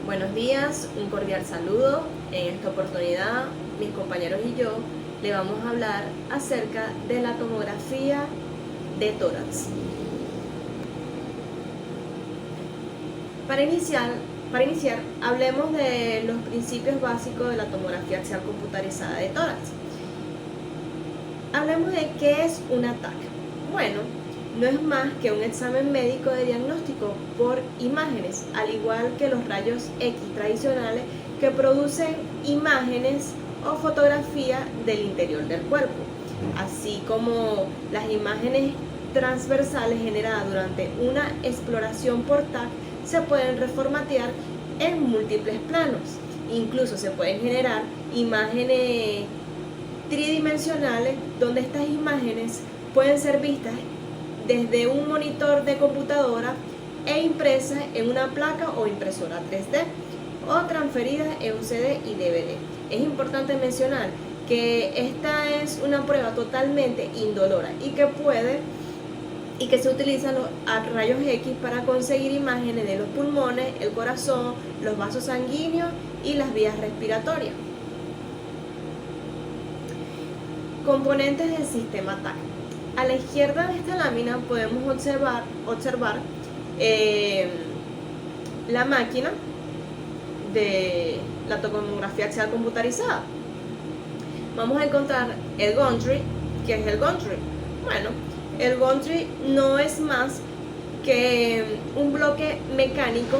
Buenos días, un cordial saludo. En esta oportunidad, mis compañeros y yo le vamos a hablar acerca de la tomografía de tórax. Para iniciar, hablemos de los principios básicos de la tomografía axial computarizada de tórax. Hablemos de qué es un TAC. Bueno, no es más que un examen médico de diagnóstico por imágenes, al igual que los rayos X tradicionales que producen imágenes o fotografía del interior del cuerpo, así como las imágenes transversales generadas durante una exploración por TAC se pueden reformatear en múltiples planos. Incluso se pueden generar imágenes tridimensionales donde estas imágenes pueden ser vistas desde un monitor de computadora e impresas en una placa o impresora 3D o transferidas en un CD y DVD. Es importante mencionar que esta es una prueba totalmente indolora y que se utilizan los rayos X para conseguir imágenes de los pulmones, el corazón, los vasos sanguíneos y las vías respiratorias. Componentes del sistema TAC. A la izquierda de esta lámina podemos observar la máquina de la tomografía axial computarizada. Vamos a encontrar el gantry. ¿Qué es el gantry? Bueno, el gantry no es más que un bloque mecánico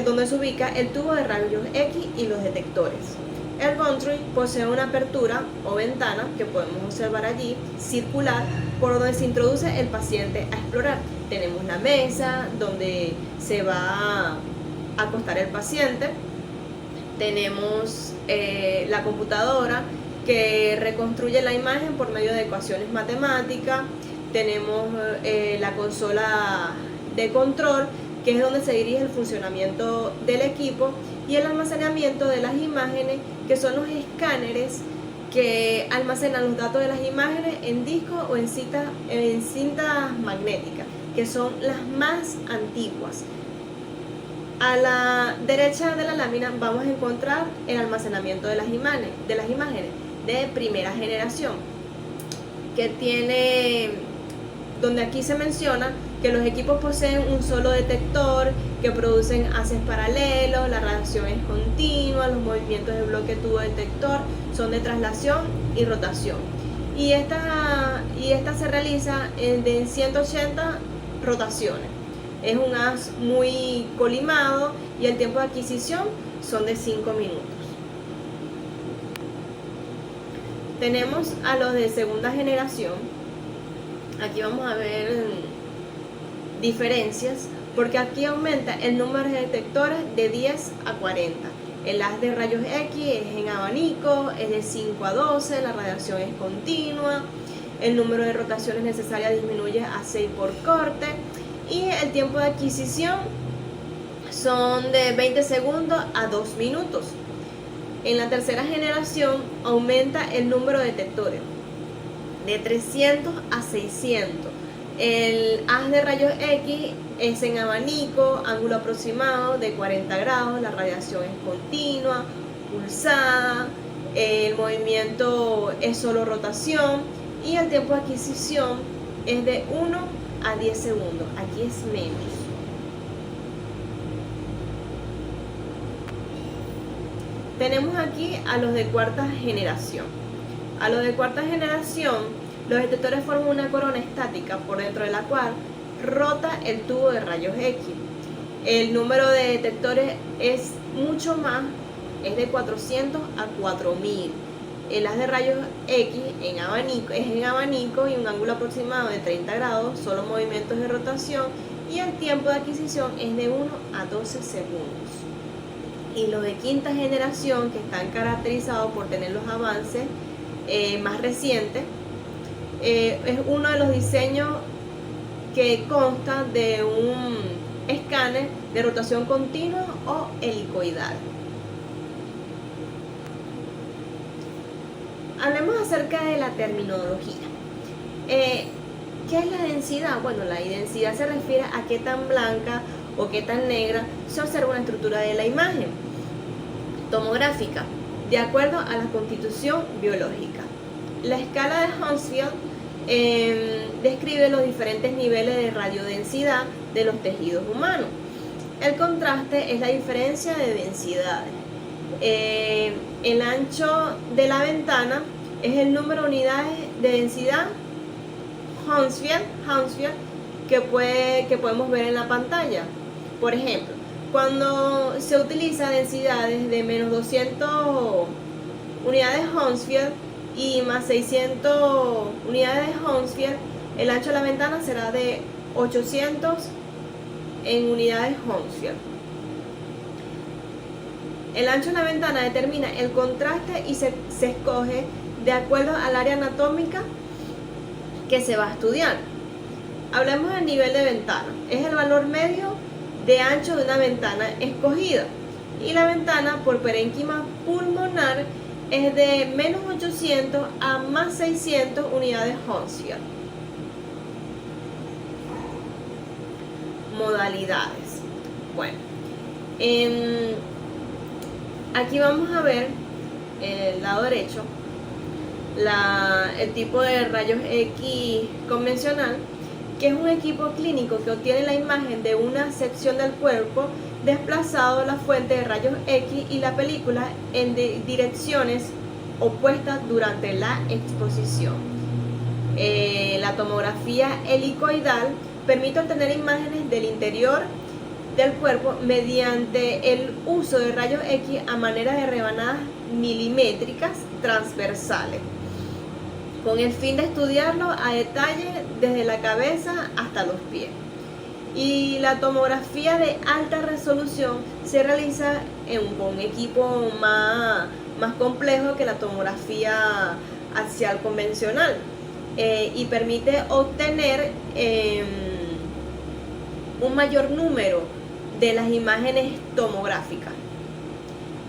donde se ubica el tubo de rayos X y los detectores. El gantry posee una apertura o ventana que podemos observar allí, circular, por donde se introduce el paciente a explorar. Tenemos la mesa donde se va a acostar el paciente, tenemos la computadora que reconstruye la imagen por medio de ecuaciones matemáticas, tenemos la consola de control, que es donde se dirige el funcionamiento del equipo, y el almacenamiento de las imágenes, que son los escáneres que almacenan los datos de las imágenes en discos o en cintas magnéticas, que son las más antiguas. A la derecha de la lámina vamos a encontrar el almacenamiento de las imágenes de primera generación, donde aquí se menciona que los equipos poseen un solo detector, que producen haces paralelos, la radiación es continua, los movimientos de bloque tubo detector son de traslación y rotación. Y esta se realiza de 180 rotaciones. Es un haz muy colimado y el tiempo de adquisición son de 5 minutos. Tenemos a los de segunda generación. Aquí vamos a ver diferencias, porque aquí aumenta el número de detectores de 10 a 40. El haz de rayos X es en abanico, es de 5 a 12, la radiación es continua, el número de rotaciones necesarias disminuye a 6 por corte y el tiempo de adquisición son de 20 segundos a 2 minutos. En la tercera generación aumenta el número de detectores de 300 a 600. El haz de rayos X es en abanico, ángulo aproximado de 40 grados, la radiación es continua, pulsada, el movimiento es solo rotación y el tiempo de adquisición es de 1 a 10 segundos, aquí es menos. Tenemos aquí a los de cuarta generación. A los de cuarta generación, los detectores forman una corona estática por dentro de la cual rota el tubo de rayos X. El número de detectores es mucho más, es de 400 a 4000. El haz de rayos X es en abanico y un ángulo aproximado de 30 grados, solo movimientos de rotación, y el tiempo de adquisición es de 1 a 12 segundos. Y los de quinta generación, que están caracterizados por tener los avances más recientes, es uno de los diseños que consta de un escáner de rotación continua o helicoidal. Hablemos acerca de la terminología. ¿Qué es la densidad? Bueno, la densidad se refiere a qué tan blanca o qué tan negra, se observa una estructura de la imagen tomográfica de acuerdo a la constitución biológica. La escala de Hounsfield describe los diferentes niveles de radiodensidad de los tejidos humanos. El contraste es la diferencia de densidades. El ancho de la ventana es el número de unidades de densidad Hounsfield que podemos ver en la pantalla. Por ejemplo, cuando se utiliza densidades de menos 200 unidades Hounsfield y más 600 unidades Hounsfield, el ancho de la ventana será de 800 en unidades Hounsfield. El ancho de la ventana determina el contraste y se escoge de acuerdo al área anatómica que se va a estudiar. Hablemos del nivel de ventana. Es el valor medio de ancho de una ventana escogida. Y la ventana por parénquima pulmonar es de menos 800 a más 600 unidades Hounsfield. Modalidades. Bueno, aquí vamos a ver en el lado derecho el tipo de rayos X convencional, que es un equipo clínico que obtiene la imagen de una sección del cuerpo desplazado a la fuente de rayos X y la película en direcciones opuestas durante la exposición. La tomografía helicoidal permite obtener imágenes del interior del cuerpo mediante el uso de rayos X a manera de rebanadas milimétricas transversales, con el fin de estudiarlo a detalle desde la cabeza hasta los pies. Y la tomografía de alta resolución se realiza con un equipo más complejo que la tomografía axial convencional, y permite obtener un mayor número de las imágenes tomográficas.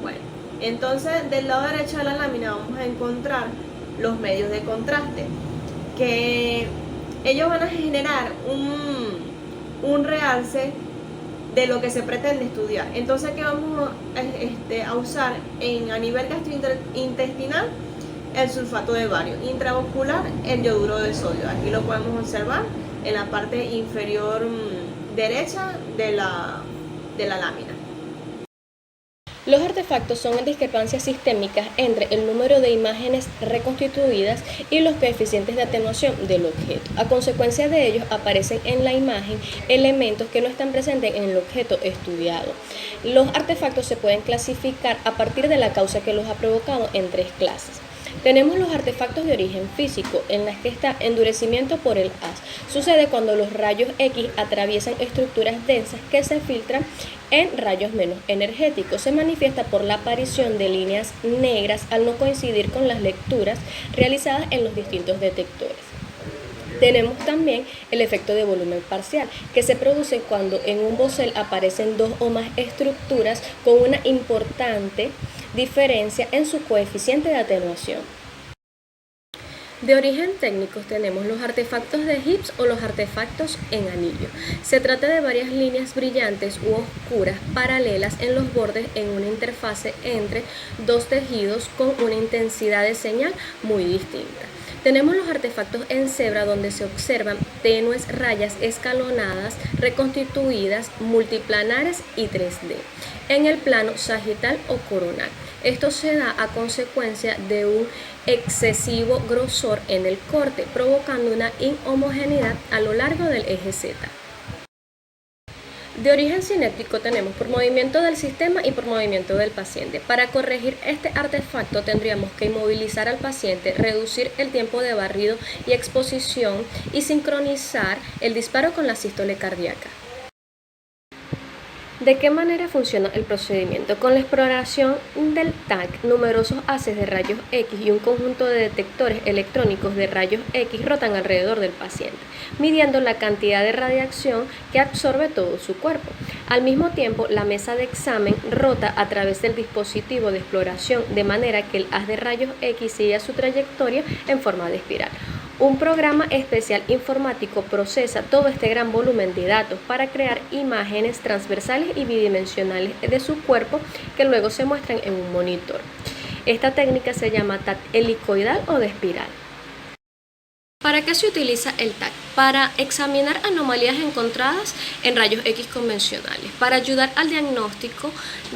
Bueno, entonces del lado derecho de la lámina vamos a encontrar los medios de contraste, que ellos van a generar un realce de lo que se pretende estudiar. Entonces, ¿qué vamos a usar a nivel gastrointestinal? El sulfato de bario. Intramuscular, el yoduro de sodio. Aquí lo podemos observar en la parte inferior derecha de la lámina. Los artefactos son discrepancias sistémicas entre el número de imágenes reconstituidas y los coeficientes de atenuación del objeto. A consecuencia de ellos, aparecen en la imagen elementos que no están presentes en el objeto estudiado. Los artefactos se pueden clasificar a partir de la causa que los ha provocado en 3 clases. Tenemos los artefactos de origen físico, en las que está endurecimiento por el haz. Sucede cuando los rayos X atraviesan estructuras densas que se filtran en rayos menos energéticos. Se manifiesta por la aparición de líneas negras al no coincidir con las lecturas realizadas en los distintos detectores. Tenemos también el efecto de volumen parcial, que se produce cuando en un bosel aparecen 2 o más estructuras con una importante diferencia en su coeficiente de atenuación. De origen técnico tenemos los artefactos de Gibbs o los artefactos en anillo. Se trata de varias líneas brillantes u oscuras paralelas en los bordes en una interfase entre 2 tejidos con una intensidad de señal muy distinta. Tenemos los artefactos en cebra, donde se observan tenues rayas escalonadas, reconstituidas, multiplanares y 3D, en el plano sagital o coronal. Esto se da a consecuencia de un excesivo grosor en el corte, provocando una inhomogeneidad a lo largo del eje Z. De origen cinético tenemos por movimiento del sistema y por movimiento del paciente. Para corregir este artefacto tendríamos que inmovilizar al paciente, reducir el tiempo de barrido y exposición y sincronizar el disparo con la sístole cardíaca. ¿De qué manera funciona el procedimiento? Con la exploración del TAC, numerosos haces de rayos X y un conjunto de detectores electrónicos de rayos X rotan alrededor del paciente, midiendo la cantidad de radiación que absorbe todo su cuerpo. Al mismo tiempo, la mesa de examen rota a través del dispositivo de exploración, de manera que el haz de rayos X sigue su trayectoria en forma de espiral. Un programa especial informático procesa todo este gran volumen de datos para crear imágenes transversales y bidimensionales de su cuerpo que luego se muestran en un monitor. Esta técnica se llama TAC helicoidal o de espiral. ¿Para qué se utiliza el TAC? Para examinar anomalías encontradas en rayos X convencionales, para ayudar al diagnóstico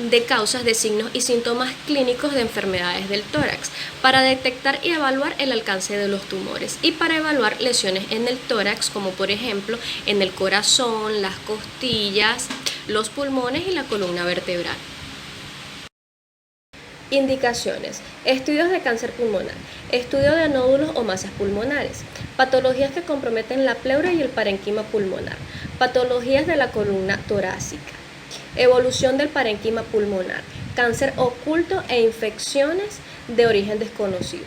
de causas de signos y síntomas clínicos de enfermedades del tórax, para detectar y evaluar el alcance de los tumores y para evaluar lesiones en el tórax, como por ejemplo en el corazón, las costillas, los pulmones y la columna vertebral. Indicaciones: estudios de cáncer pulmonar, estudio de nódulos o masas pulmonares, patologías que comprometen la pleura y el parénquima pulmonar, patologías de la columna torácica, evolución del parénquima pulmonar, cáncer oculto e infecciones de origen desconocido.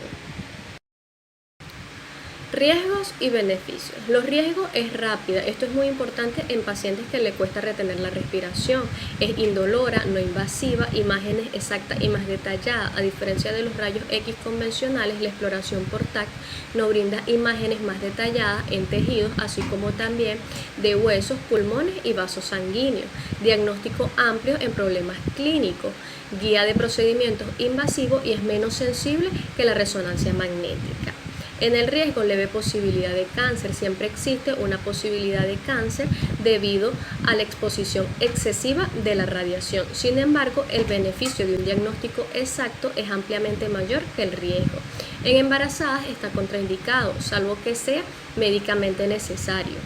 Riesgos y beneficios. Los riesgos es rápida, esto es muy importante en pacientes que le cuesta retener la respiración, es indolora, no invasiva, imágenes exactas y más detalladas. A diferencia de los rayos X convencionales, la exploración por TAC nos brinda imágenes más detalladas en tejidos, así como también de huesos, pulmones y vasos sanguíneos, diagnóstico amplio en problemas clínicos, guía de procedimientos invasivos y es menos sensible que la resonancia magnética. En el riesgo, leve posibilidad de cáncer. Siempre existe una posibilidad de cáncer debido a la exposición excesiva de la radiación. Sin embargo, el beneficio de un diagnóstico exacto es ampliamente mayor que el riesgo. En embarazadas está contraindicado, salvo que sea médicamente necesario.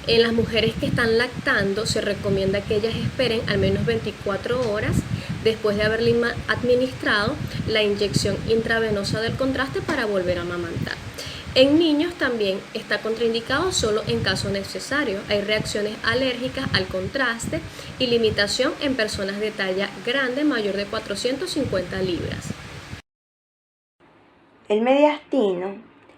En las mujeres que están lactando se recomienda que ellas esperen al menos 24 horas después de haberle administrado la inyección intravenosa del contraste para volver a amamantar. En niños también está contraindicado solo en casos necesarios. Hay reacciones alérgicas al contraste y limitación en personas de talla grande mayor de 450 libras. El mediastino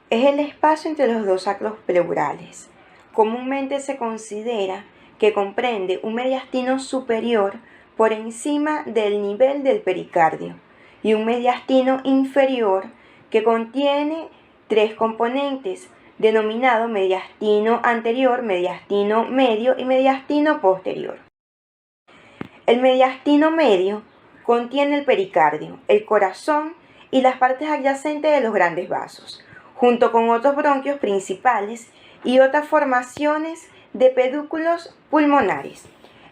es el espacio entre los dos sacros pleurales. Comúnmente se considera que comprende un mediastino superior por encima del nivel del pericardio y un mediastino inferior que contiene tres componentes, denominado mediastino anterior, mediastino medio y mediastino posterior. El mediastino medio contiene el pericardio, el corazón y las partes adyacentes de los grandes vasos, junto con otros bronquios principales y otras formaciones de pedúnculos pulmonares.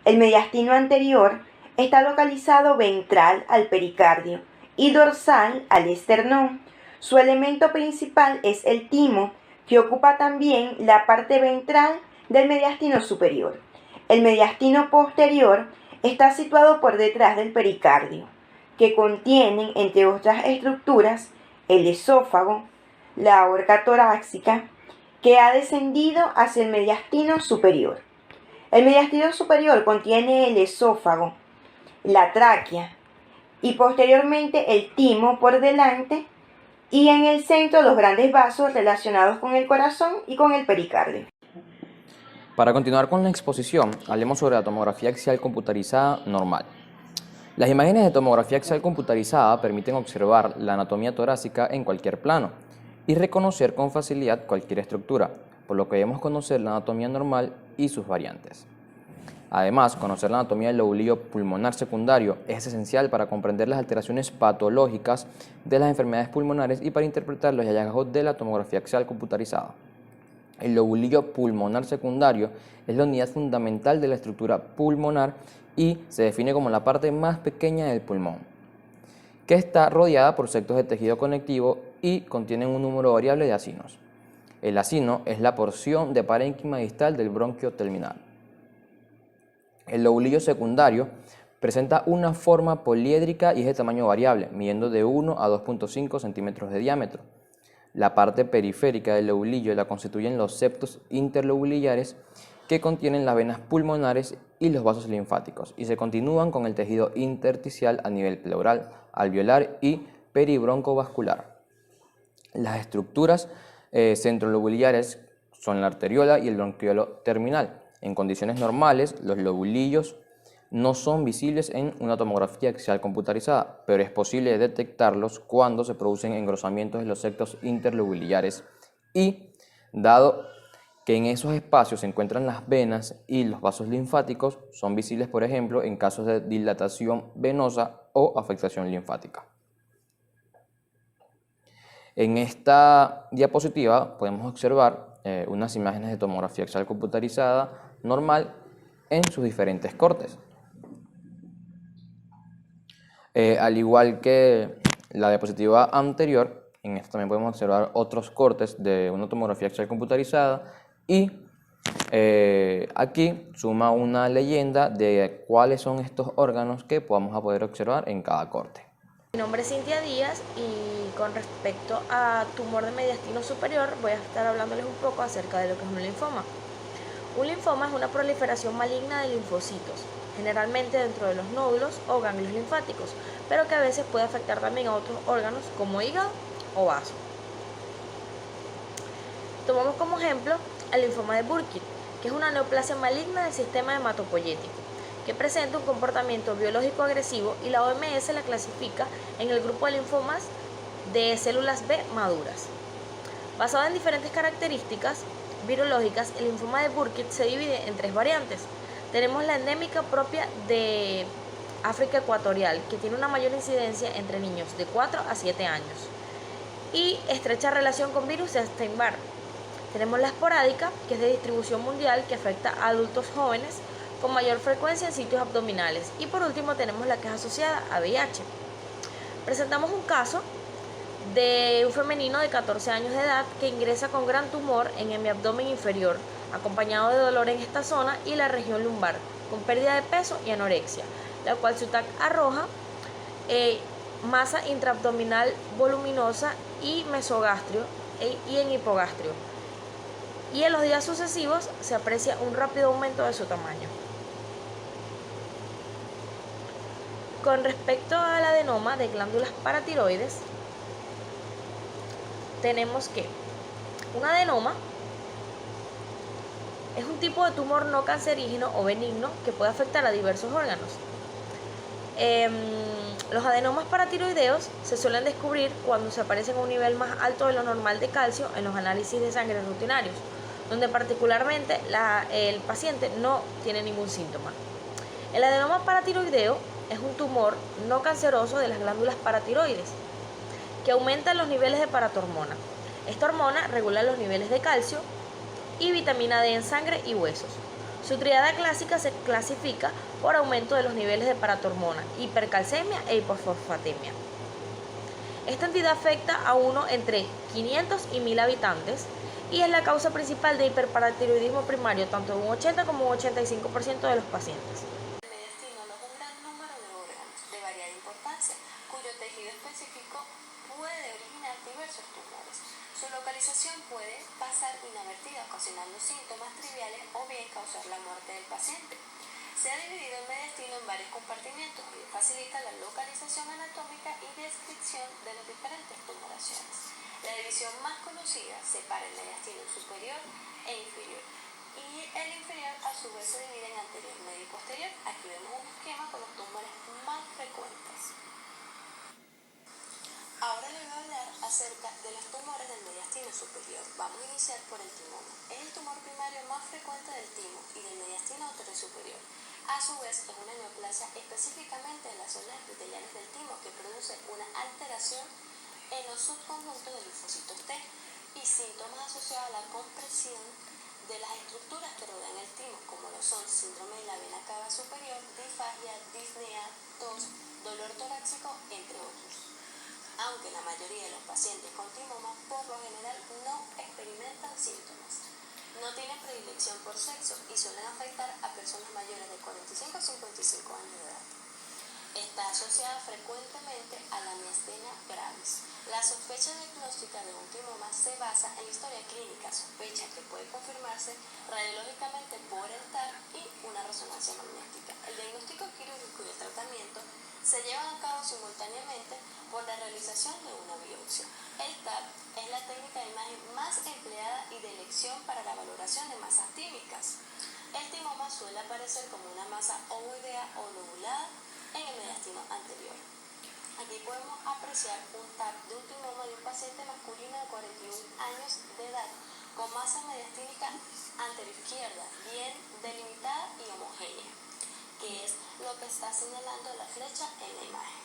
El mediastino anterior está localizado ventral al pericardio y dorsal al esternón. Su elemento principal es el timo, que ocupa también la parte ventral del mediastino superior. El mediastino posterior está situado por detrás del pericardio, que contienen, entre otras estructuras, el esófago, la aorta torácica, que ha descendido hacia el mediastino superior. El mediastino superior contiene el esófago, la tráquea y posteriormente el timo por delante y en el centro los grandes vasos relacionados con el corazón y con el pericardio. Para continuar con la exposición, hablemos sobre la tomografía axial computarizada normal. Las imágenes de tomografía axial computarizada permiten observar la anatomía torácica en cualquier plano y reconocer con facilidad cualquier estructura, por lo que debemos conocer la anatomía normal y sus variantes. Además, conocer la anatomía del lobulillo pulmonar secundario es esencial para comprender las alteraciones patológicas de las enfermedades pulmonares y para interpretar los hallazgos de la tomografía axial computarizada. El lobulillo pulmonar secundario es la unidad fundamental de la estructura pulmonar y se define como la parte más pequeña del pulmón, que está rodeada por septos de tejido conectivo y contienen un número variable de acinos. El acino es la porción de parénquima distal del bronquio terminal. El lobulillo secundario presenta una forma poliédrica y es de tamaño variable, midiendo de 1 a 2.5 centímetros de diámetro. La parte periférica del lobulillo la constituyen los septos interlobulillares que contienen las venas pulmonares y los vasos linfáticos y se continúan con el tejido intersticial a nivel pleural, alveolar y peribroncovascular. Las estructuras centrolobulillares son la arteriola y el bronquiolo terminal. En condiciones normales, los lobulillos no son visibles en una tomografía axial computarizada, pero es posible detectarlos cuando se producen engrosamientos de los septos interlobuliares y, dado que en esos espacios se encuentran las venas y los vasos linfáticos, son visibles, por ejemplo, en casos de dilatación venosa o afectación linfática. En esta diapositiva podemos observar unas imágenes de tomografía axial computarizada normal en sus diferentes cortes. Al igual que la diapositiva anterior, en esta también podemos observar otros cortes de una tomografía axial computarizada y aquí suma una leyenda de cuáles son estos órganos que vamos a poder observar en cada corte. Mi nombre es Cintia Díaz y con respecto a tumor de mediastino superior voy a estar hablándoles un poco acerca de lo que es un linfoma. Un linfoma es una proliferación maligna de linfocitos, generalmente dentro de los nódulos o ganglios linfáticos, pero que a veces puede afectar también a otros órganos como hígado o vaso. Tomamos como ejemplo el linfoma de Burkitt, que es una neoplasia maligna del sistema hematopoyético, que presenta un comportamiento biológico agresivo y la OMS la clasifica en el grupo de linfomas de células B maduras. Basado en diferentes características virológicas, el linfoma de Burkitt se divide en 3 variantes. Tenemos la endémica propia de África ecuatorial, que tiene una mayor incidencia entre niños de 4 a 7 años, y estrecha relación con virus de Epstein-Barr. Tenemos la esporádica, que es de distribución mundial, que afecta a adultos jóvenes con mayor frecuencia en sitios abdominales. Y por último tenemos la que es asociada a VIH. Presentamos un caso de un femenino de 14 años de edad que ingresa con gran tumor en mi abdomen inferior, acompañado de dolor en esta zona y la región lumbar, con pérdida de peso y anorexia, la cual su TAC arroja masa intraabdominal voluminosa y mesogastrio y en hipogastrio. Y en los días sucesivos se aprecia un rápido aumento de su tamaño. Con respecto al adenoma de glándulas paratiroides, tenemos que un adenoma es un tipo de tumor no cancerígeno o benigno que puede afectar a diversos órganos. Los adenomas paratiroideos se suelen descubrir cuando se aparecen a un nivel más alto de lo normal de calcio en los análisis de sangre rutinarios, donde particularmente el paciente no tiene ningún síntoma. El adenoma paratiroideo es un tumor no canceroso de las glándulas paratiroides que aumenta los niveles de paratormona. Esta hormona regula los niveles de calcio y vitamina D en sangre y huesos. Su triada clásica se clasifica por aumento de los niveles de paratormona, hipercalcemia e hipofosfatemia. Esta entidad afecta a uno entre 500 y 1000 habitantes y es la causa principal de hiperparatiroidismo primario, tanto en un 80 como un 85% de los pacientes. El mediastino no es un gran número de órganos de variada importancia, cuyo tejido específico puede originar diversos tumores. Su localización puede pasar inadvertida, ocasionando síntomas triviales o bien causar la muerte del paciente. Se ha dividido el mediastino en varios compartimentos, lo que facilita la localización anatómica y descripción de las diferentes tumoraciones. La división más conocida separa el mediastino superior e inferior, y el inferior a su vez se divide en anterior, medio y posterior. Aquí vemos un esquema con los tumores más frecuentes. Ahora les voy a hablar acerca de los tumores del mediastino superior. Vamos a iniciar por el timoma. Es el tumor primario más frecuente del timo y del mediastino superior. A su vez, es una neoplasia específicamente en las zonas epiteliales del timo que produce una alteración en los subconjuntos de linfocitos T y síntomas asociados a la compresión de las estructuras que rodean el timo, como lo son síndrome de la vena cava superior, disfagia, disnea, tos, dolor torácico, entre otros. Aunque la mayoría de los pacientes con timoma por lo general no experimentan síntomas. No tienen predilección por sexo y suelen afectar a personas mayores de 45 a 55 años de edad. Está asociada frecuentemente a la miastenia gravis. La sospecha diagnóstica de un timoma se basa en la historia clínica, sospecha que puede confirmarse radiológicamente por el TAC y una resonancia magnética. El diagnóstico quirúrgico y el tratamiento se llevan a cabo simultáneamente por la realización de una biopsia. El TAC es la técnica de imagen más empleada y de elección para la valoración de masas tímicas. El timoma suele aparecer como una masa ovoidea o lobulada en el mediastino anterior. Aquí podemos apreciar un TAP de un timoma de un paciente masculino de 41 años de edad con masa mediastínica anterior izquierda, bien delimitada y homogénea, que es lo que está señalando la flecha en la imagen.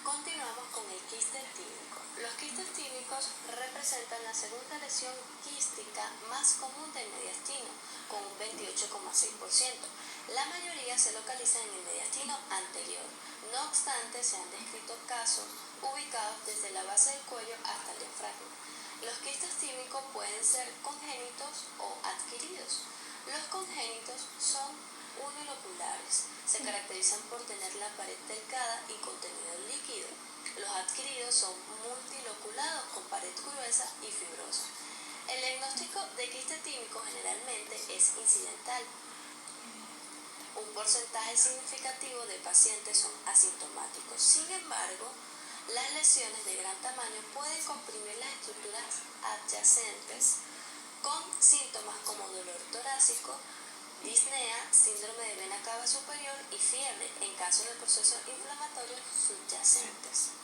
Continuamos con el quiste tímico. Los quistes tímicos representan la segunda lesión quística más común del mediastino, con un 28,6%. La mayoría se localiza en el mediastino anterior. No obstante, se han descrito casos ubicados desde la base del cuello hasta el diafragma. Los quistes tímicos pueden ser congénitos o adquiridos. Los congénitos son uniloculares. Se caracterizan por tener la pared delgada y contenido líquido. Los adquiridos son multiloculados con pared gruesa y fibrosa. El diagnóstico de quiste tímico generalmente es incidental. Un porcentaje significativo de pacientes son asintomáticos. Sin embargo, las lesiones de gran tamaño pueden comprimir las estructuras adyacentes con síntomas como dolor torácico, disnea, síndrome de vena cava superior y fiebre en caso de procesos inflamatorios subyacentes.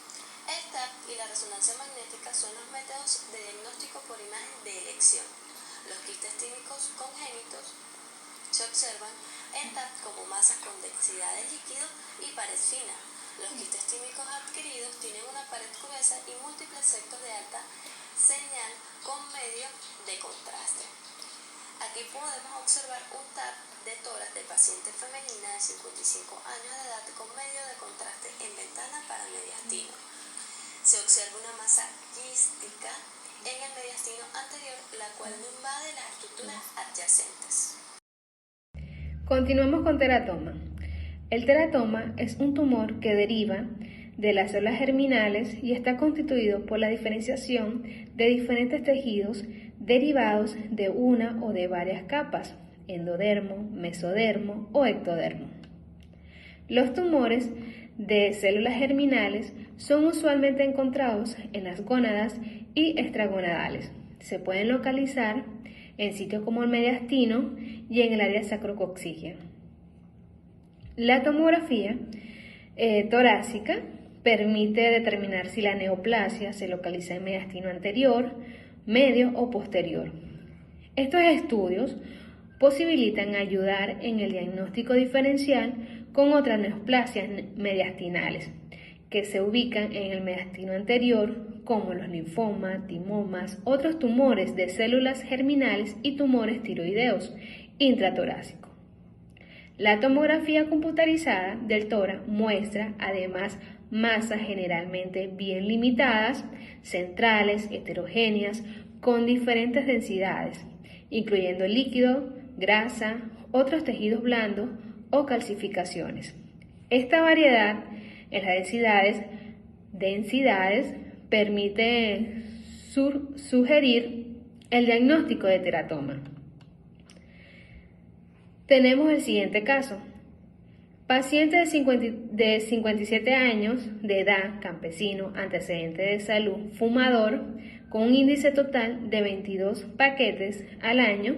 El TAP y la resonancia magnética son los métodos de diagnóstico por imagen de elección. Los quistes tímicos congénitos se observan en TAP como masas con densidad de líquido y pared fina. Los quistes tímicos adquiridos tienen una pared gruesa y múltiples sectos de alta señal con medio de contraste. Aquí podemos observar un TAP de tórax de paciente femenina de 55 años de edad con medio de contraste en ventana para mediastino. Se observa una masa quística en el mediastino anterior, la cual no invade las estructuras adyacentes. Continuamos con teratoma. El teratoma es un tumor que deriva de las células germinales y está constituido por la diferenciación de diferentes tejidos derivados de una o de varias capas, endodermo, mesodermo o ectodermo. Los tumores de células germinales son usualmente encontrados en las gónadas y extragonadales. Se pueden localizar en sitios como el mediastino y en el área sacrococcígea. La tomografía torácica permite determinar si la neoplasia se localiza en mediastino anterior, medio o posterior. Estos estudios posibilitan ayudar en el diagnóstico diferencial con otras neoplasias mediastinales que se ubican en el mediastino anterior, como los linfomas, timomas, otros tumores de células germinales y tumores tiroideos intratorácicos. La tomografía computarizada del tórax muestra además masas generalmente bien limitadas, centrales, heterogéneas, con diferentes densidades, incluyendo líquido, grasa, otros tejidos blandos o calcificaciones. Esta variedad en las densidades permite sugerir el diagnóstico de teratoma. Tenemos el siguiente caso. Paciente de 57 años de edad, campesino, antecedente de salud, fumador, con un índice total de 22 paquetes al año,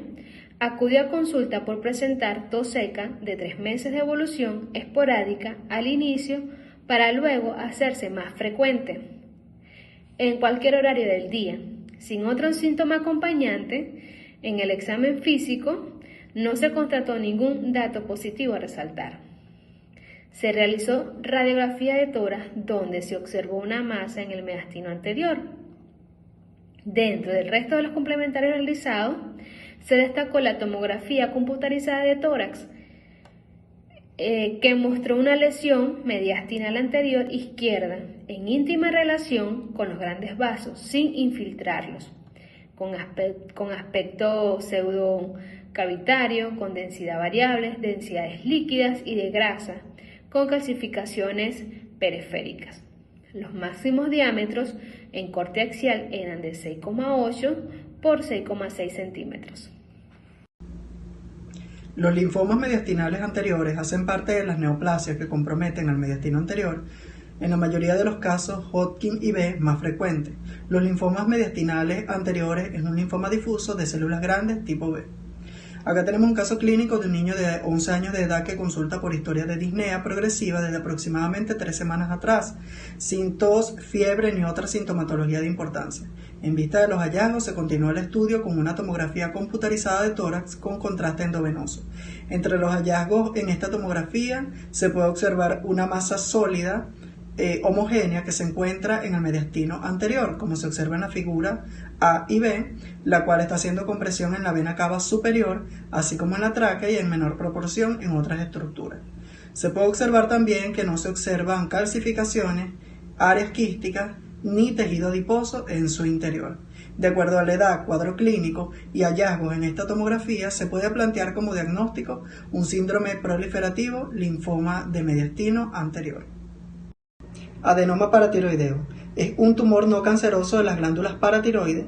acudió a consulta por presentar tos seca de 3 meses de evolución esporádica al inicio para luego hacerse más frecuente en cualquier horario del día, sin otro síntoma acompañante. En el examen físico no se constató ningún dato positivo a resaltar. Se realizó radiografía de tórax donde se observó una masa en el mediastino anterior. Dentro del resto de los complementarios realizados, se destacó la tomografía computarizada de tórax, que mostró una lesión mediastinal anterior izquierda en íntima relación con los grandes vasos, sin infiltrarlos, con aspecto pseudocavitario, con densidad variable, densidades líquidas y de grasa, con calcificaciones periféricas. Los máximos diámetros en corte axial eran de 6,8 por 6,6 centímetros. Los linfomas mediastinales anteriores hacen parte de las neoplasias que comprometen al mediastino anterior, en la mayoría de los casos Hodgkin y B más frecuente. Los linfomas mediastinales anteriores es un linfoma difuso de células grandes tipo B. Acá tenemos un caso clínico de un niño de 11 años de edad que consulta por historia de disnea progresiva desde aproximadamente 3 semanas atrás, sin tos, fiebre ni otra sintomatología de importancia. En vista de los hallazgos, se continuó el estudio con una tomografía computarizada de tórax con contraste endovenoso. Entre los hallazgos en esta tomografía se puede observar una masa sólida homogénea que se encuentra en el mediastino anterior, como se observa en la figura A y B, la cual está haciendo compresión en la vena cava superior, así como en la tráquea y en menor proporción en otras estructuras. Se puede observar también que no se observan calcificaciones, áreas quísticas, ni tejido adiposo en su interior. De acuerdo a la edad, cuadro clínico y hallazgos en esta tomografía, se puede plantear como diagnóstico un síndrome proliferativo linfoma de mediastino anterior. Adenoma paratiroideo es un tumor no canceroso de las glándulas paratiroides,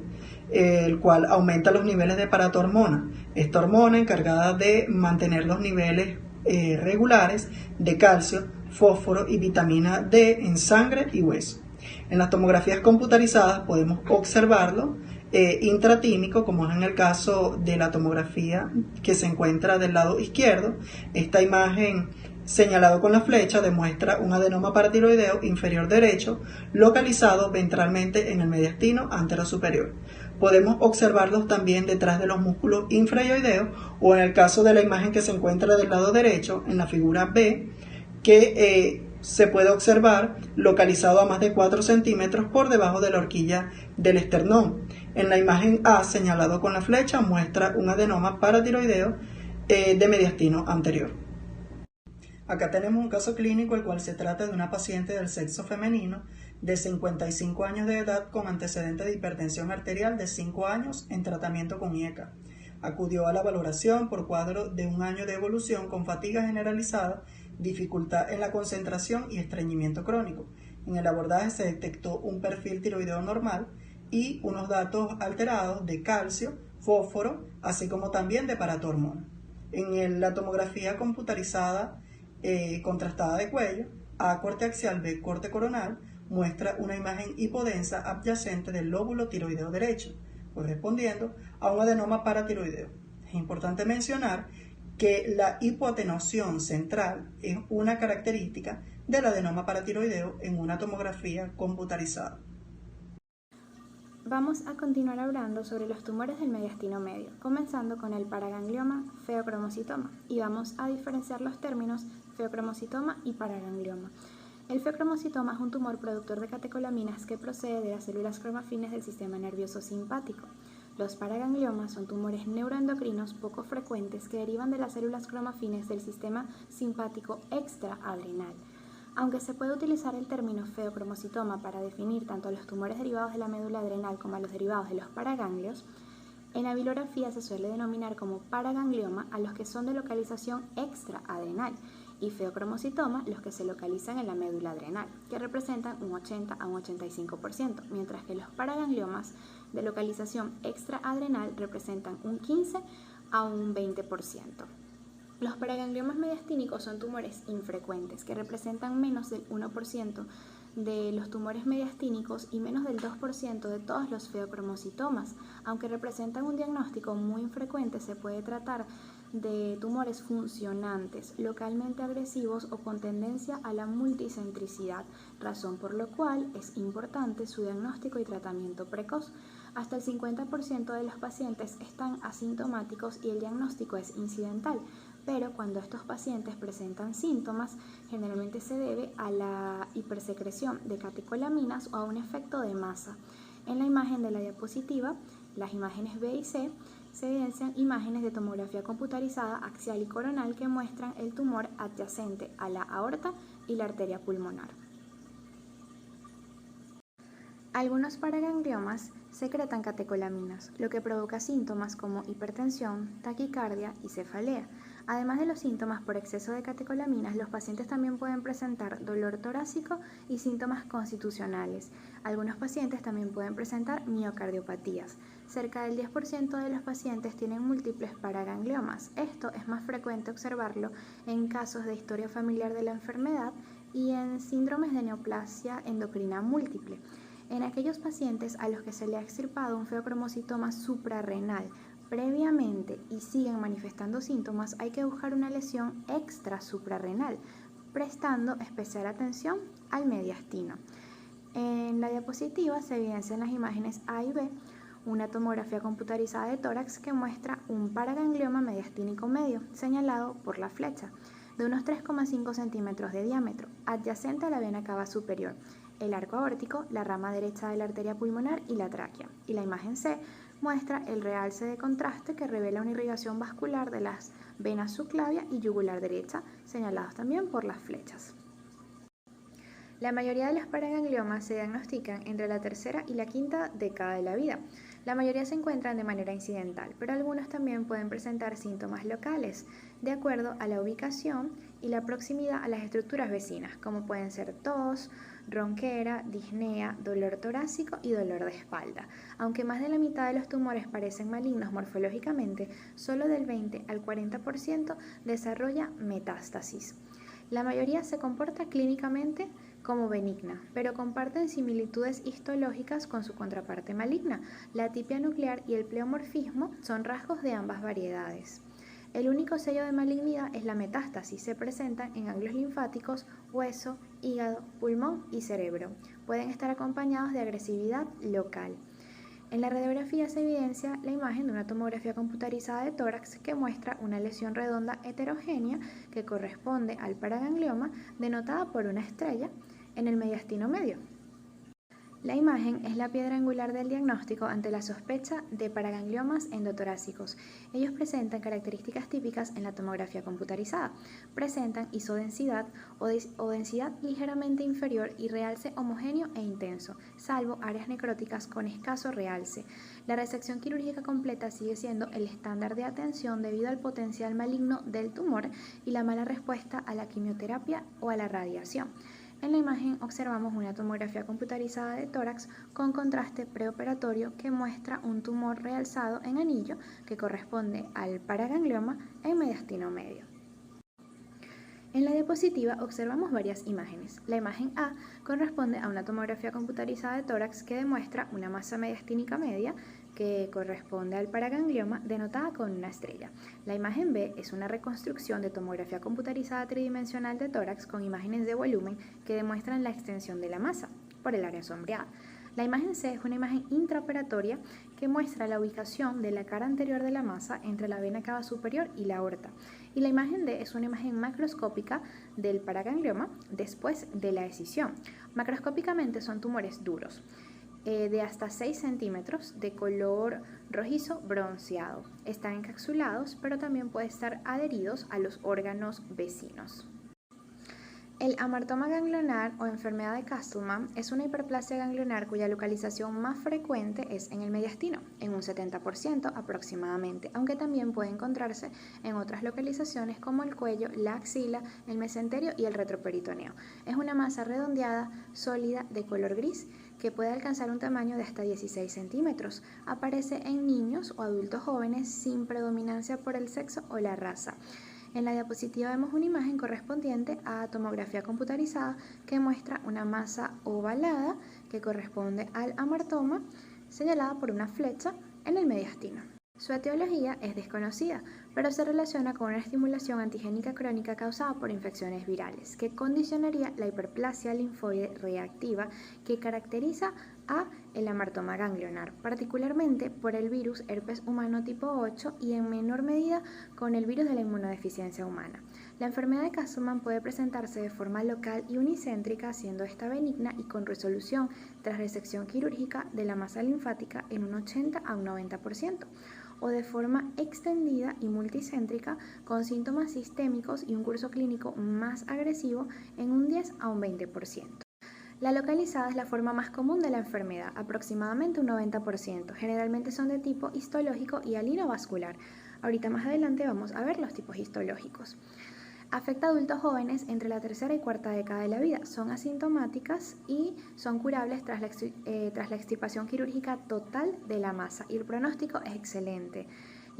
el cual aumenta los niveles de paratormona. Esta hormona encargada de mantener los niveles regulares de calcio, fósforo y vitamina D en sangre y hueso. En las tomografías computarizadas podemos observarlo intratímico, como es en el caso de la tomografía que se encuentra del lado izquierdo. Esta imagen señalado con la flecha demuestra un adenoma paratiroideo inferior derecho localizado ventralmente en el mediastino anterosuperior. Podemos observarlos también detrás de los músculos infrayoideos o en el caso de la imagen que se encuentra del lado derecho en la figura B, que se puede observar localizado a más de 4 centímetros por debajo de la horquilla del esternón. En la imagen A señalado con la flecha muestra un adenoma paratiroideo de mediastino anterior. Acá tenemos un caso clínico el cual se trata de una paciente del sexo femenino de 55 años de edad con antecedente de hipertensión arterial de 5 años en tratamiento con IECA. Acudió a la valoración por cuadro de 1 año de evolución con fatiga generalizada, dificultad en la concentración y estreñimiento crónico. En el abordaje se detectó un perfil tiroideo normal y unos datos alterados de calcio, fósforo, así como también de paratormona. En la tomografía computarizada contrastada de cuello, A corte axial, B corte coronal, muestra una imagen hipodensa adyacente del lóbulo tiroideo derecho, correspondiendo a un adenoma paratiroideo. Es importante mencionar que la hipoatenuación central es una característica del adenoma paratiroideo en una tomografía computarizada. Vamos a continuar hablando sobre los tumores del mediastino medio, comenzando con el paraganglioma feocromocitoma, y vamos a diferenciar los términos feocromocitoma y paraganglioma. El feocromocitoma es un tumor productor de catecolaminas que procede de las células cromafines del sistema nervioso simpático. Los paragangliomas son tumores neuroendocrinos poco frecuentes que derivan de las células cromafines del sistema simpático extraadrenal. Aunque se puede utilizar el término feocromocitoma para definir tanto a los tumores derivados de la médula adrenal como a los derivados de los paraganglios, en la bibliografía se suele denominar como paraganglioma a los que son de localización extraadrenal y feocromocitoma los que se localizan en la médula adrenal, que representan un 80 a un 85%, mientras que los paragangliomas de localización extraadrenal representan un 15 a un 20%. Los paragangliomas mediastínicos son tumores infrecuentes que representan menos del 1% de los tumores mediastínicos y menos del 2% de todos los feocromocitomas. Aunque representan un diagnóstico muy infrecuente, se puede tratar de tumores funcionantes, localmente agresivos o con tendencia a la multicentricidad, razón por la cual es importante su diagnóstico y tratamiento precoz. Hasta el 50% de los pacientes están asintomáticos y el diagnóstico es incidental, pero cuando estos pacientes presentan síntomas, generalmente se debe a la hipersecreción de catecolaminas o a un efecto de masa. En la imagen de la diapositiva, las imágenes B y C, se evidencian imágenes de tomografía computarizada axial y coronal que muestran el tumor adyacente a la aorta y la arteria pulmonar. Algunos paragangliomas secretan catecolaminas, lo que provoca síntomas como hipertensión, taquicardia y cefalea. Además de los síntomas por exceso de catecolaminas, los pacientes también pueden presentar dolor torácico y síntomas constitucionales. Algunos pacientes también pueden presentar miocardiopatías. Cerca del 10% de los pacientes tienen múltiples paragangliomas. Esto es más frecuente observarlo en casos de historia familiar de la enfermedad y en síndromes de neoplasia endocrina múltiple. En aquellos pacientes a los que se le ha extirpado un feocromocitoma suprarrenal previamente y siguen manifestando síntomas, hay que buscar una lesión extra suprarrenal, prestando especial atención al mediastino. En la diapositiva se evidencian las imágenes A y B, una tomografía computarizada de tórax que muestra un paraganglioma mediastínico medio, señalado por la flecha, de unos 3,5 centímetros de diámetro, adyacente a la vena cava superior, el arco aórtico, la rama derecha de la arteria pulmonar y la tráquea. Y la imagen C muestra el realce de contraste que revela una irrigación vascular de las venas subclavia y yugular derecha, señalados también por las flechas. La mayoría de los paragangliomas se diagnostican entre la tercera y la quinta década de la vida. La mayoría se encuentran de manera incidental, pero algunos también pueden presentar síntomas locales, de acuerdo a la ubicación y la proximidad a las estructuras vecinas, como pueden ser tos, ronquera, disnea, dolor torácico y dolor de espalda. Aunque más de la mitad de los tumores parecen malignos morfológicamente, solo del 20 al 40% desarrolla metástasis. La mayoría se comporta clínicamente como benigna, pero comparten similitudes histológicas con su contraparte maligna. La atipia nuclear y el pleomorfismo son rasgos de ambas variedades. El único sello de malignidad es la metástasis. Se presentan en ganglios linfáticos, hueso, hígado, pulmón y cerebro. Pueden estar acompañados de agresividad local. En la radiografía se evidencia la imagen de una tomografía computarizada de tórax que muestra una lesión redonda heterogénea que corresponde al paraganglioma, denotada por una estrella en el mediastino medio. La imagen es la piedra angular del diagnóstico ante la sospecha de paragangliomas endotorácicos. Ellos presentan características típicas en la tomografía computarizada. Presentan isodensidad o densidad ligeramente inferior y realce homogéneo e intenso, salvo áreas necróticas con escaso realce. La resección quirúrgica completa sigue siendo el estándar de atención debido al potencial maligno del tumor y la mala respuesta a la quimioterapia o a la radiación. En la imagen observamos una tomografía computarizada de tórax con contraste preoperatorio que muestra un tumor realzado en anillo que corresponde al paraganglioma en mediastino medio. En la diapositiva observamos varias imágenes. La imagen A corresponde a una tomografía computarizada de tórax que demuestra una masa mediastínica media que corresponde al paraganglioma denotada con una estrella. La imagen B es una reconstrucción de tomografía computarizada tridimensional de tórax con imágenes de volumen que demuestran la extensión de la masa por el área sombreada. La imagen C es una imagen intraoperatoria que muestra la ubicación de la cara anterior de la masa entre la vena cava superior y la aorta. Y la imagen D es una imagen macroscópica del paraganglioma después de la escisión. Macroscópicamente son tumores duros, de hasta 6 centímetros, de color rojizo bronceado. Están encapsulados, pero también pueden estar adheridos a los órganos vecinos. El amartoma ganglionar o enfermedad de Castleman es una hiperplasia ganglionar cuya localización más frecuente es en el mediastino, en un 70% aproximadamente, aunque también puede encontrarse en otras localizaciones como el cuello, la axila, el mesenterio y el retroperitoneo. Es una masa redondeada, sólida, de color gris, que puede alcanzar un tamaño de hasta 16 centímetros. Aparece en niños o adultos jóvenes sin predominancia por el sexo o la raza. En la diapositiva vemos una imagen correspondiente a tomografía computarizada que muestra una masa ovalada que corresponde al amartoma, señalada por una flecha en el mediastino. Su etiología es desconocida, pero se relaciona con una estimulación antigénica crónica causada por infecciones virales, que condicionaría la hiperplasia linfoide reactiva que caracteriza a el amartoma ganglionar, particularmente por el virus herpes humano tipo 8 y en menor medida con el virus de la inmunodeficiencia humana. La enfermedad de Castleman puede presentarse de forma local y unicéntrica, siendo esta benigna y con resolución tras resección quirúrgica de la masa linfática en un 80 a un 90%. O de forma extendida y multicéntrica con síntomas sistémicos y un curso clínico más agresivo en un 10 a un 20%. La localizada es la forma más común de la enfermedad, aproximadamente un 90%. Generalmente son de tipo histológico y alinovascular. Ahorita más adelante vamos a ver los tipos histológicos. Afecta a adultos jóvenes entre la tercera y cuarta década de la vida. Son asintomáticas y son curables tras la extirpación quirúrgica total de la masa y el pronóstico es excelente.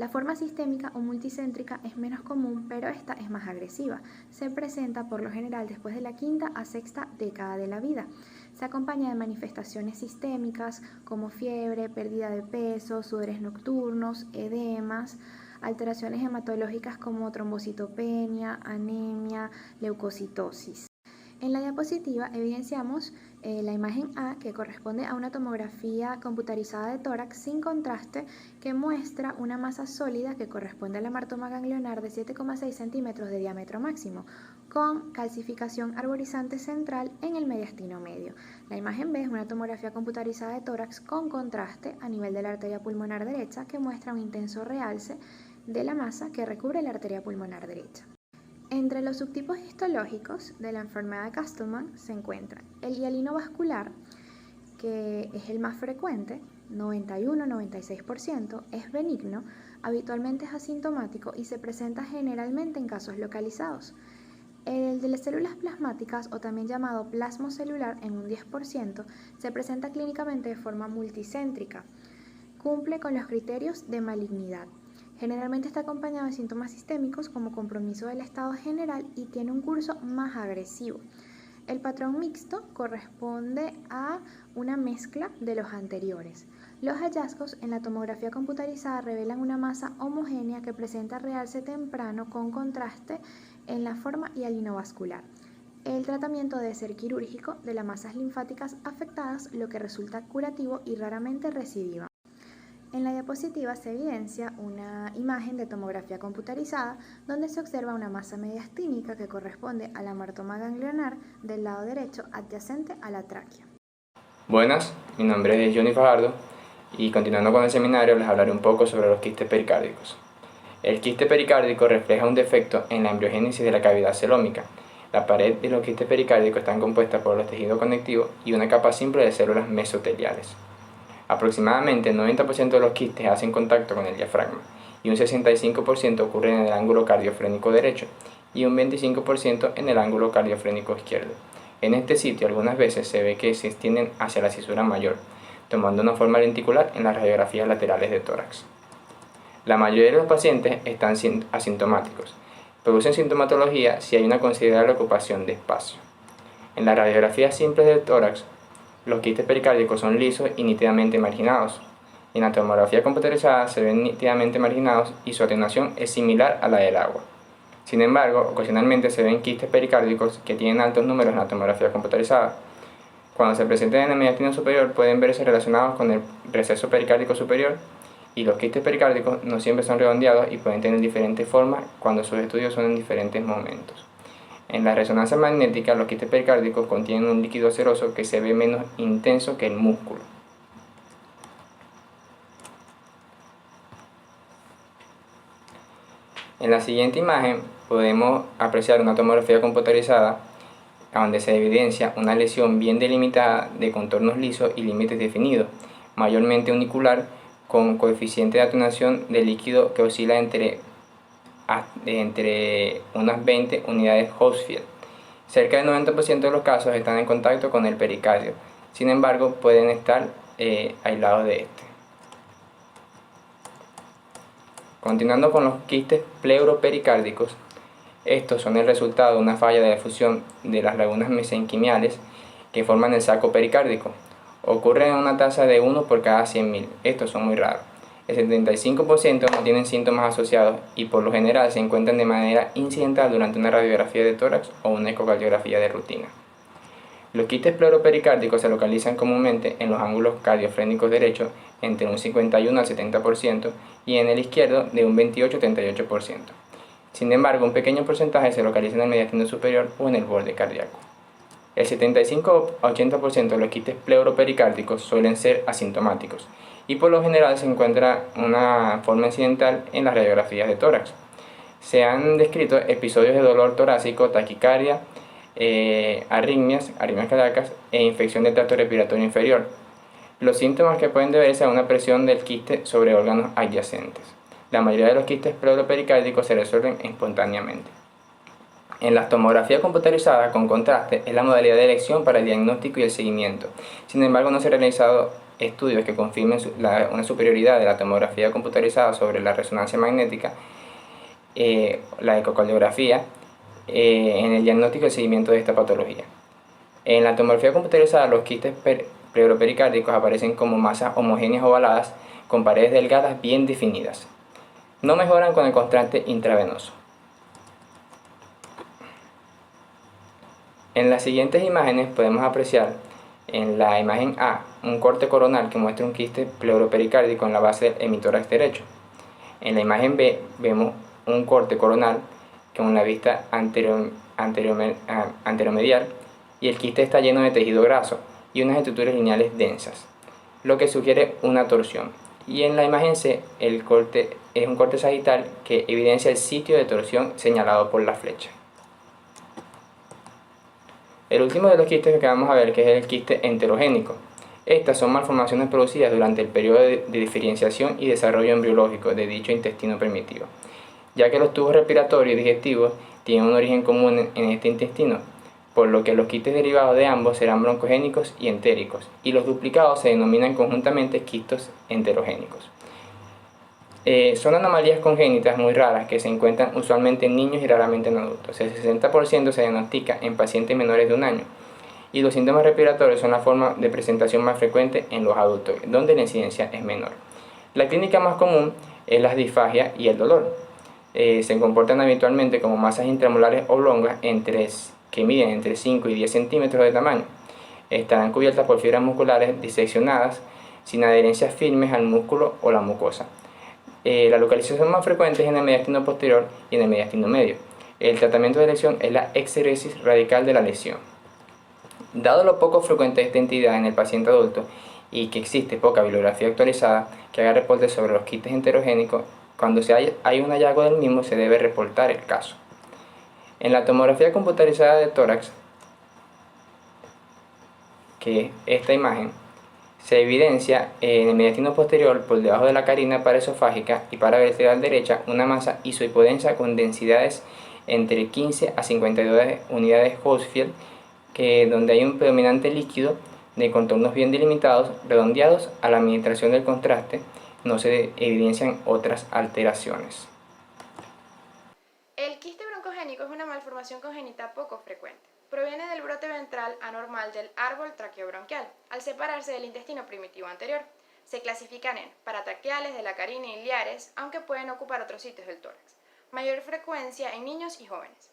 La forma sistémica o multicéntrica es menos común, pero esta es más agresiva. Se presenta por lo general después de la quinta a sexta década de la vida. Se acompaña de manifestaciones sistémicas como fiebre, pérdida de peso, sudores nocturnos, edemas, alteraciones hematológicas como trombocitopenia, anemia, leucocitosis. En la diapositiva evidenciamos la imagen A, que corresponde a una tomografía computarizada de tórax sin contraste, que muestra una masa sólida que corresponde al amartoma ganglionar de 7,6 centímetros de diámetro máximo, con calcificación arborizante central en el mediastino medio. La imagen B es una tomografía computarizada de tórax con contraste a nivel de la arteria pulmonar derecha, que muestra un intenso realce de la masa que recubre la arteria pulmonar derecha. Entre los subtipos histológicos de la enfermedad de Castleman se encuentra el hialino vascular, que es el más frecuente, 91-96%, es benigno, habitualmente es asintomático y se presenta generalmente en casos localizados. El de las células plasmáticas, o también llamado plasmo celular, en un 10%, se presenta clínicamente de forma multicéntrica. Cumple con los criterios de malignidad. Generalmente está acompañado de síntomas sistémicos como compromiso del estado general y tiene un curso más agresivo. El patrón mixto corresponde a una mezcla de los anteriores. Los hallazgos en la tomografía computarizada revelan una masa homogénea que presenta realce temprano con contraste en la forma hialinovascular. El tratamiento debe ser quirúrgico de las masas linfáticas afectadas, lo que resulta curativo y raramente recidiva. En la diapositiva se evidencia una imagen de tomografía computarizada donde se observa una masa mediastínica que corresponde al amartoma ganglionar del lado derecho adyacente a la tráquea. Buenas, mi nombre es Johnny Fajardo y continuando con el seminario les hablaré un poco sobre los quistes pericárdicos. El quiste pericárdico refleja un defecto en la embriogénesis de la cavidad celómica. La pared de los quistes pericárdicos están compuestas por los tejidos conectivos y una capa simple de células mesoteliales. Aproximadamente el 90% de los quistes hacen contacto con el diafragma y un 65% ocurre en el ángulo cardiofrénico derecho y un 25% en el ángulo cardiofrénico izquierdo. En este sitio algunas veces se ve que se extienden hacia la cisura mayor, tomando una forma lenticular en las radiografías laterales de tórax. La mayoría de los pacientes están asintomáticos. Producen sintomatología si hay una considerable ocupación de espacio. En las radiografías simples del tórax, los quistes pericárdicos son lisos y nítidamente marginados. En la tomografía computarizada se ven nítidamente marginados y su atenuación es similar a la del agua. Sin embargo, ocasionalmente se ven quistes pericárdicos que tienen altos números en la tomografía computarizada. Cuando se presentan en el mediastino superior pueden verse relacionados con el receso pericárdico superior, y los quistes pericárdicos no siempre son redondeados y pueden tener diferentes formas cuando sus estudios son en diferentes momentos. En la resonancia magnética, los quistes pericárdicos contienen un líquido ceroso que se ve menos intenso que el músculo. En la siguiente imagen podemos apreciar una tomografía computarizada donde se evidencia una lesión bien delimitada de contornos lisos y límites definidos, mayormente unicular, con coeficiente de atenuación de líquido que oscila entre unas 20 unidades Hounsfield. Cerca del 90% de los casos están en contacto con el pericardio, sin embargo pueden estar aislados de este. Continuando con los quistes pleuropericárdicos, estos son el resultado de una falla de difusión de las lagunas mesenquimiales que forman el saco pericárdico. Ocurren en una tasa de 1 por cada 100.000, estos son muy raros. El 75% no tienen síntomas asociados y por lo general se encuentran de manera incidental durante una radiografía de tórax o una ecocardiografía de rutina. Los quistes pleuropericárdicos se localizan comúnmente en los ángulos cardiofrénicos derechos entre un 51 al 70% y en el izquierdo de un 28-38%. Sin embargo, un pequeño porcentaje se localiza en el mediastino superior o en el borde cardíaco. El 75-80% de los quistes pleuropericárdicos suelen ser asintomáticos y por lo general se encuentra una forma incidental en las radiografías de tórax. Se han descrito episodios de dolor torácico, taquicardia, arritmias cardíacas e infección del tracto respiratorio inferior. Los síntomas que pueden deberse a una presión del quiste sobre órganos adyacentes. La mayoría de los quistes pleuropericárdicos se resuelven espontáneamente. En la tomografía computarizada con contraste es la modalidad de elección para el diagnóstico y el seguimiento. Sin embargo, no se ha realizado estudios que confirmen una superioridad de la tomografía computarizada sobre la resonancia magnética, la ecocardiografía, en el diagnóstico y el seguimiento de esta patología. En la tomografía computarizada, los quistes pleuropericárdicos aparecen como masas homogéneas ovaladas con paredes delgadas bien definidas. No mejoran con el contraste intravenoso. En las siguientes imágenes podemos apreciar en la imagen A un corte coronal que muestra un quiste pleuropericárdico en la base del hemitórax derecho. En la imagen B vemos un corte coronal con la vista anteromedial y el quiste está lleno de tejido graso y unas estructuras lineales densas, lo que sugiere una torsión. Y en la imagen C el corte es un corte sagital que evidencia el sitio de torsión señalado por la flecha. El último de los quistes que vamos a ver, que es el quiste enterogénico. Estas son malformaciones producidas durante el periodo de diferenciación y desarrollo embriológico de dicho intestino primitivo, ya que los tubos respiratorios y digestivos tienen un origen común en este intestino, por lo que los quistes derivados de ambos serán broncogénicos y entéricos, y los duplicados se denominan conjuntamente quistos enterogénicos. Son anomalías congénitas muy raras que se encuentran usualmente en niños y raramente en adultos. El 60% se diagnostica en pacientes menores de 1 año y los síntomas respiratorios son la forma de presentación más frecuente en los adultos, donde la incidencia es menor. La clínica más común es la disfagia y el dolor. Se comportan habitualmente como masas intramolares oblongas que miden entre 5 y 10 centímetros de tamaño. Estarán cubiertas por fibras musculares diseccionadas sin adherencias firmes al músculo o la mucosa. La localización más frecuente es en el mediastino posterior y en el mediastino medio. El tratamiento de lesión es la exéresis radical de la lesión. Dado lo poco frecuente de esta entidad en el paciente adulto y que existe poca bibliografía actualizada que haga reportes sobre los quistes enterogénicos, cuando hay un hallazgo del mismo se debe reportar el caso. En la tomografía computarizada de tórax, que es esta imagen, se evidencia en el mediastino posterior, por debajo de la carina paraesofágica y paravertebral derecha, una masa isohipodensa con densidades entre 15 a 52 unidades Hochschild, donde hay un predominante líquido de contornos bien delimitados, redondeados. A la administración del contraste no se evidencian otras alteraciones. El quiste broncogénico es una malformación congénita poco frecuente. Proviene del brote ventral anormal del árbol traqueobronquial, al separarse del intestino primitivo anterior. Se clasifican en paratraqueales de la carina y iliares, aunque pueden ocupar otros sitios del tórax. Mayor frecuencia en niños y jóvenes.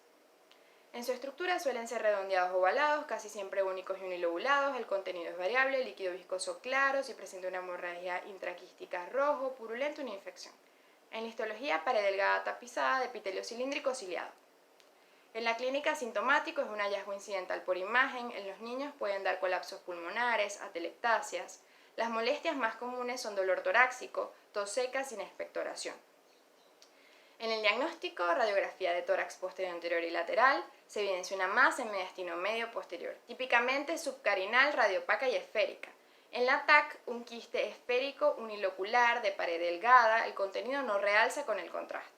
En su estructura suelen ser redondeados ovalados, casi siempre únicos y unilobulados. El contenido es variable, líquido viscoso claro, si presenta una hemorragia intraquística rojo, purulento, una infección. En la histología, pared delgada tapizada de epitelio cilíndrico ciliado. En la clínica asintomático es un hallazgo incidental por imagen. En los niños pueden dar colapsos pulmonares, atelectasias. Las molestias más comunes son dolor torácico, tos seca sin expectoración. En el diagnóstico, radiografía de tórax posterior, anterior y lateral, se evidencia una masa en mediastino medio posterior, típicamente subcarinal, radiopaca y esférica. En la TAC, un quiste esférico unilocular de pared delgada, el contenido no realza con el contraste.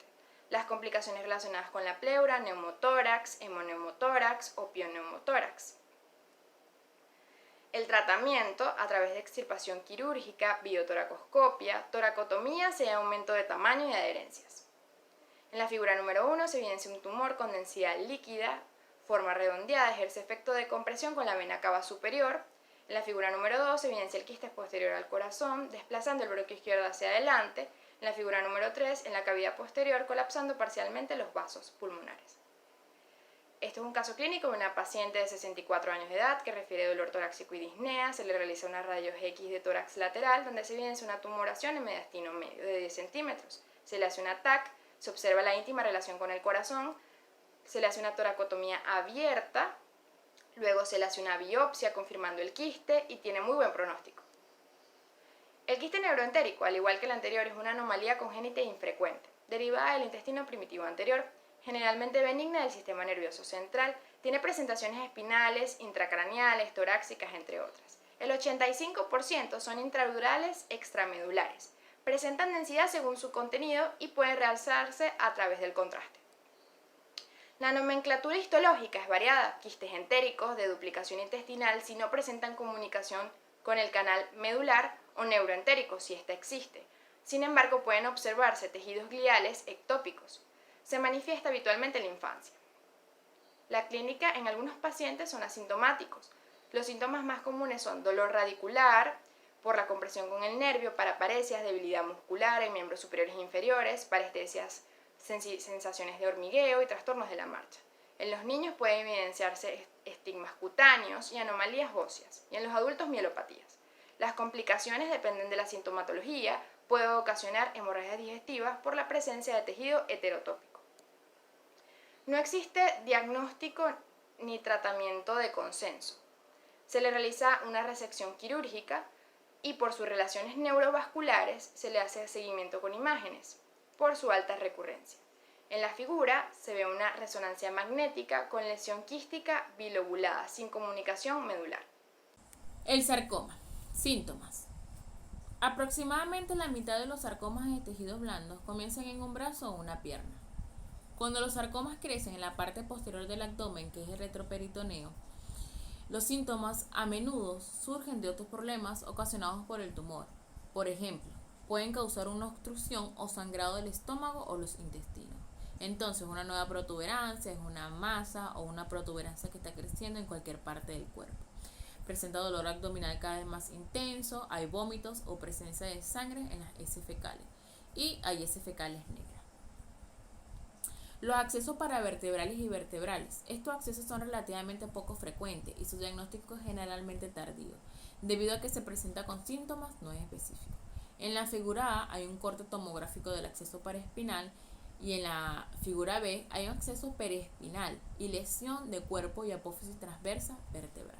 Las complicaciones relacionadas con la pleura, neumotórax, hemoneumotórax o pioneumotórax. El tratamiento a través de extirpación quirúrgica, biotoracoscopia, toracotomía si hay aumento de tamaño y adherencias. En la figura número 1 se evidencia un tumor con densidad líquida, forma redondeada, ejerce efecto de compresión con la vena cava superior. En la figura número 2 se evidencia el quiste posterior al corazón, desplazando el bronquio izquierdo hacia adelante. En la figura número 3, en la cavidad posterior, colapsando parcialmente los vasos pulmonares. Esto es un caso clínico de una paciente de 64 años de edad que refiere dolor torácico y disnea. Se le realiza una rayos X de tórax lateral donde se evidencia una tumoración en mediastino medio de 10 centímetros. Se le hace una TAC, se observa la íntima relación con el corazón, se le hace una toracotomía abierta, luego se le hace una biopsia confirmando el quiste y tiene muy buen pronóstico. El quiste neuroentérico, al igual que el anterior, es una anomalía congénita e infrecuente, derivada del intestino primitivo anterior, generalmente benigna del sistema nervioso central. Tiene presentaciones espinales, intracraneales, torácicas, entre otras. El 85% son intradurales extramedulares. Presentan densidad según su contenido y pueden realzarse a través del contraste. La nomenclatura histológica es variada. Quistes entéricos de duplicación intestinal si no presentan comunicación con el canal medular o neuroentérico si ésta existe. Sin embargo, pueden observarse tejidos gliales ectópicos. Se manifiesta habitualmente en la infancia. La clínica en algunos pacientes son asintomáticos. Los síntomas más comunes son dolor radicular por la compresión con el nervio, paraparesias, debilidad muscular en miembros superiores e inferiores, parestesias, sensaciones de hormigueo y trastornos de la marcha. En los niños pueden evidenciarse estigmas cutáneos y anomalías óseas, y en los adultos mielopatías. Las complicaciones dependen de la sintomatología, puede ocasionar hemorragias digestivas por la presencia de tejido heterotópico. No existe diagnóstico ni tratamiento de consenso. Se le realiza una resección quirúrgica y por sus relaciones neurovasculares se le hace seguimiento con imágenes, por su alta recurrencia. En la figura se ve una resonancia magnética con lesión quística bilobulada, sin comunicación medular. El sarcoma. Síntomas. Aproximadamente la mitad de los sarcomas de tejidos blandos comienzan en un brazo o una pierna. Cuando los sarcomas crecen en la parte posterior del abdomen, que es el retroperitoneo, los síntomas a menudo surgen de otros problemas ocasionados por el tumor. Por ejemplo, pueden causar una obstrucción o sangrado del estómago o los intestinos. Entonces, una nueva protuberancia es una masa o una protuberancia que está creciendo en cualquier parte del cuerpo. Presenta dolor abdominal cada vez más intenso, hay vómitos o presencia de sangre en las heces fecales y hay heces fecales negras. Los accesos paravertebrales y vertebrales. Estos accesos son relativamente poco frecuentes y su diagnóstico es generalmente tardío, debido a que se presenta con síntomas no específicos. En la figura A hay un corte tomográfico del acceso paraespinal y en la figura B hay un acceso periespinal y lesión de cuerpo y apófisis transversa vertebral.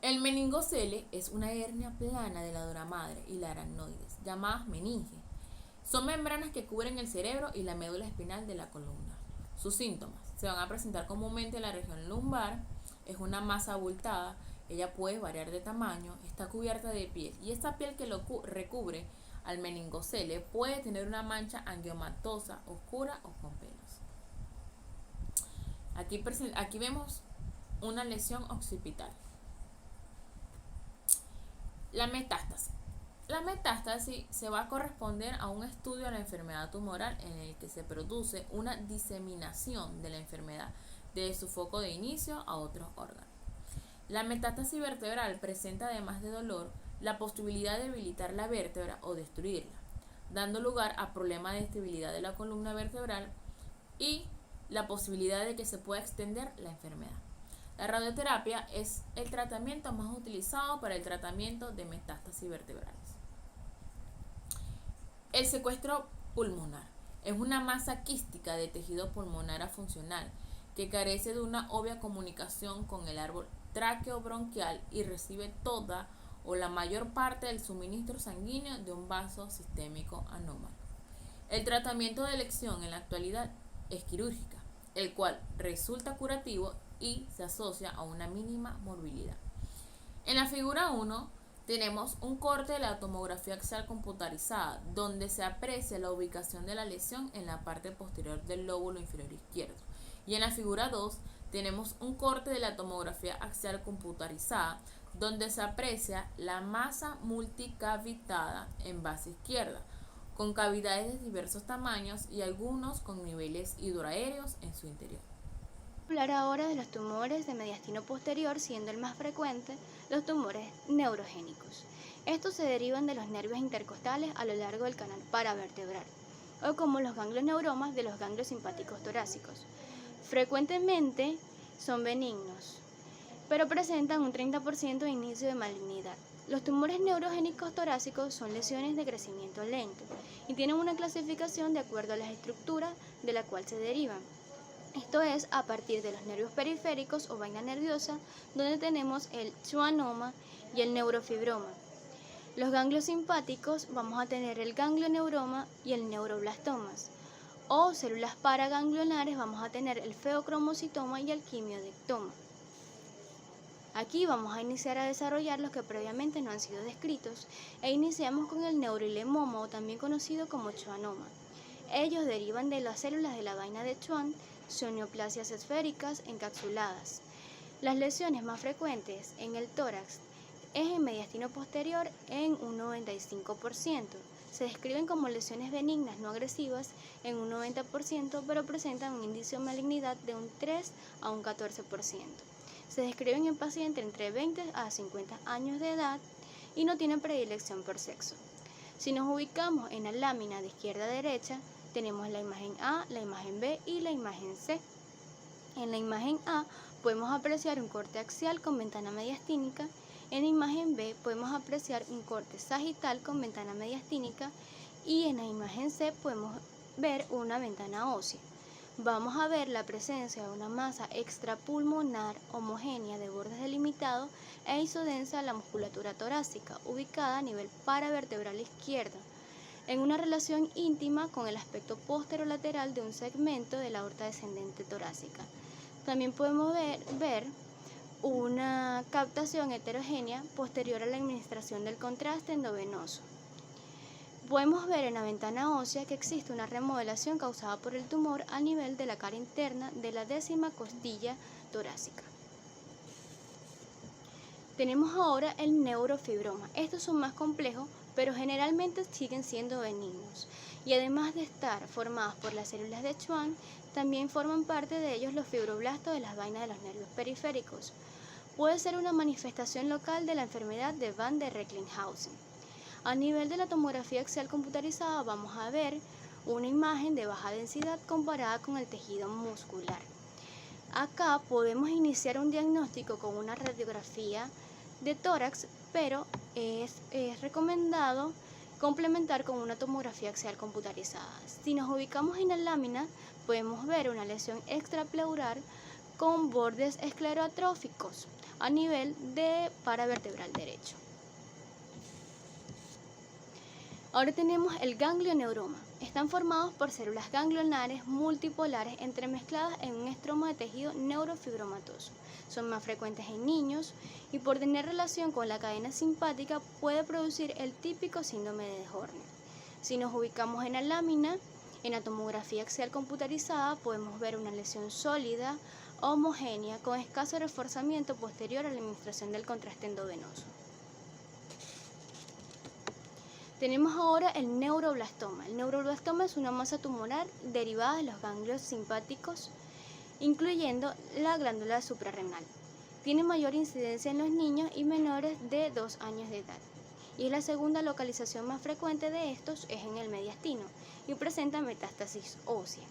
El meningocele es una hernia plana de la dura madre y la aracnoides, llamadas meninges. Son membranas que cubren el cerebro y la médula espinal de la columna. Sus síntomas se van a presentar comúnmente en la región lumbar, es una masa abultada, ella puede variar de tamaño, está cubierta de piel y esta piel que lo recubre al meningocele puede tener una mancha angiomatosa oscura o con pelos. Aquí vemos una lesión occipital. La metástasis. La metástasis se va a corresponder a un estudio de la enfermedad tumoral en el que se produce una diseminación de la enfermedad desde su foco de inicio a otros órganos. La metástasis vertebral presenta, además de dolor, la posibilidad de debilitar la vértebra o destruirla, dando lugar a problemas de estabilidad de la columna vertebral y la posibilidad de que se pueda extender la enfermedad. La radioterapia es el tratamiento más utilizado para el tratamiento de metástasis vertebrales. El secuestro pulmonar es una masa quística de tejido pulmonar afuncional que carece de una obvia comunicación con el árbol tráqueo-bronquial y recibe toda o la mayor parte del suministro sanguíneo de un vaso sistémico anómalo. El tratamiento de elección en la actualidad es quirúrgica, el cual resulta curativo y se asocia a una mínima morbilidad. En la figura 1 tenemos un corte de la tomografía axial computarizada, donde se aprecia la ubicación de la lesión en la parte posterior del lóbulo inferior izquierdo. Y en la figura 2 tenemos un corte de la tomografía axial computarizada, donde se aprecia la masa multicavitada en base izquierda, con cavidades de diversos tamaños y algunos con niveles hidroaéreos en su interior. Hablar ahora de los tumores de mediastino posterior, siendo el más frecuente los tumores neurogénicos. Estos se derivan de los nervios intercostales a lo largo del canal paravertebral, o como los ganglioneuromas de los ganglios simpáticos torácicos. Frecuentemente son benignos, pero presentan un 30% de inicio de malignidad. Los tumores neurogénicos torácicos son lesiones de crecimiento lento y tienen una clasificación de acuerdo a las estructuras de la cual se derivan. Esto es a partir de los nervios periféricos o vaina nerviosa, donde tenemos el schwannoma y el neurofibroma. Los ganglios simpáticos vamos a tener el ganglioneuroma y el neuroblastomas. O células paraganglionares vamos a tener el feocromocitoma y el quimiodectoma. Aquí vamos a iniciar a desarrollar los que previamente no han sido descritos e iniciamos con el neuroilemoma o también conocido como schwannoma. Ellos derivan de las células de la vaina de Schwann, son neoplasias esféricas encapsuladas. Las lesiones más frecuentes en el tórax es en mediastino posterior en un 95%. Se describen como lesiones benignas no agresivas en un 90%, pero presentan un índice de malignidad de un 3 a un 14%. Se describen en pacientes entre 20 a 50 años de edad y no tienen predilección por sexo. Si nos ubicamos en la lámina de izquierda a derecha, tenemos la imagen A, la imagen B y la imagen C. En la imagen A podemos apreciar un corte axial con ventana mediastínica. En la imagen B podemos apreciar un corte sagital con ventana mediastínica y en la imagen C podemos ver una ventana ósea. Vamos a ver la presencia de una masa extrapulmonar homogénea de bordes delimitados e isodensa a la musculatura torácica, ubicada a nivel paravertebral izquierdo, en una relación íntima con el aspecto posterolateral de un segmento de la aorta descendente torácica. También podemos ver una captación heterogénea posterior a la administración del contraste endovenoso. Podemos ver en la ventana ósea que existe una remodelación causada por el tumor a nivel de la cara interna de la 10ª costilla torácica. Tenemos ahora el neurofibroma. Estos son más complejos, pero generalmente siguen siendo benignos. Y además de estar formados por las células de Schwann, también forman parte de ellos los fibroblastos de las vainas de los nervios periféricos. Puede ser una manifestación local de la enfermedad de Van der Recklinghausen. A nivel de la tomografía axial computarizada vamos a ver una imagen de baja densidad comparada con el tejido muscular. Acá podemos iniciar un diagnóstico con una radiografía de tórax, pero es recomendado complementar con una tomografía axial computarizada. Si nos ubicamos en la lámina, podemos ver una lesión extrapleural con bordes escleroatróficos a nivel de paravertebral derecho. Ahora tenemos el ganglioneuroma. Están formados por células ganglionares multipolares entremezcladas en un estroma de tejido neurofibromatoso. Son más frecuentes en niños y por tener relación con la cadena simpática puede producir el típico síndrome de Horner. Si nos ubicamos en la lámina, en la tomografía axial computarizada podemos ver una lesión sólida, homogénea, con escaso reforzamiento posterior a la administración del contraste endovenoso. Tenemos ahora el neuroblastoma. El neuroblastoma es una masa tumoral derivada de los ganglios simpáticos, incluyendo la glándula suprarrenal. Tiene mayor incidencia en los niños y menores de 2 años de edad. Y la segunda localización más frecuente de estos es en el mediastino y presenta metástasis ósea.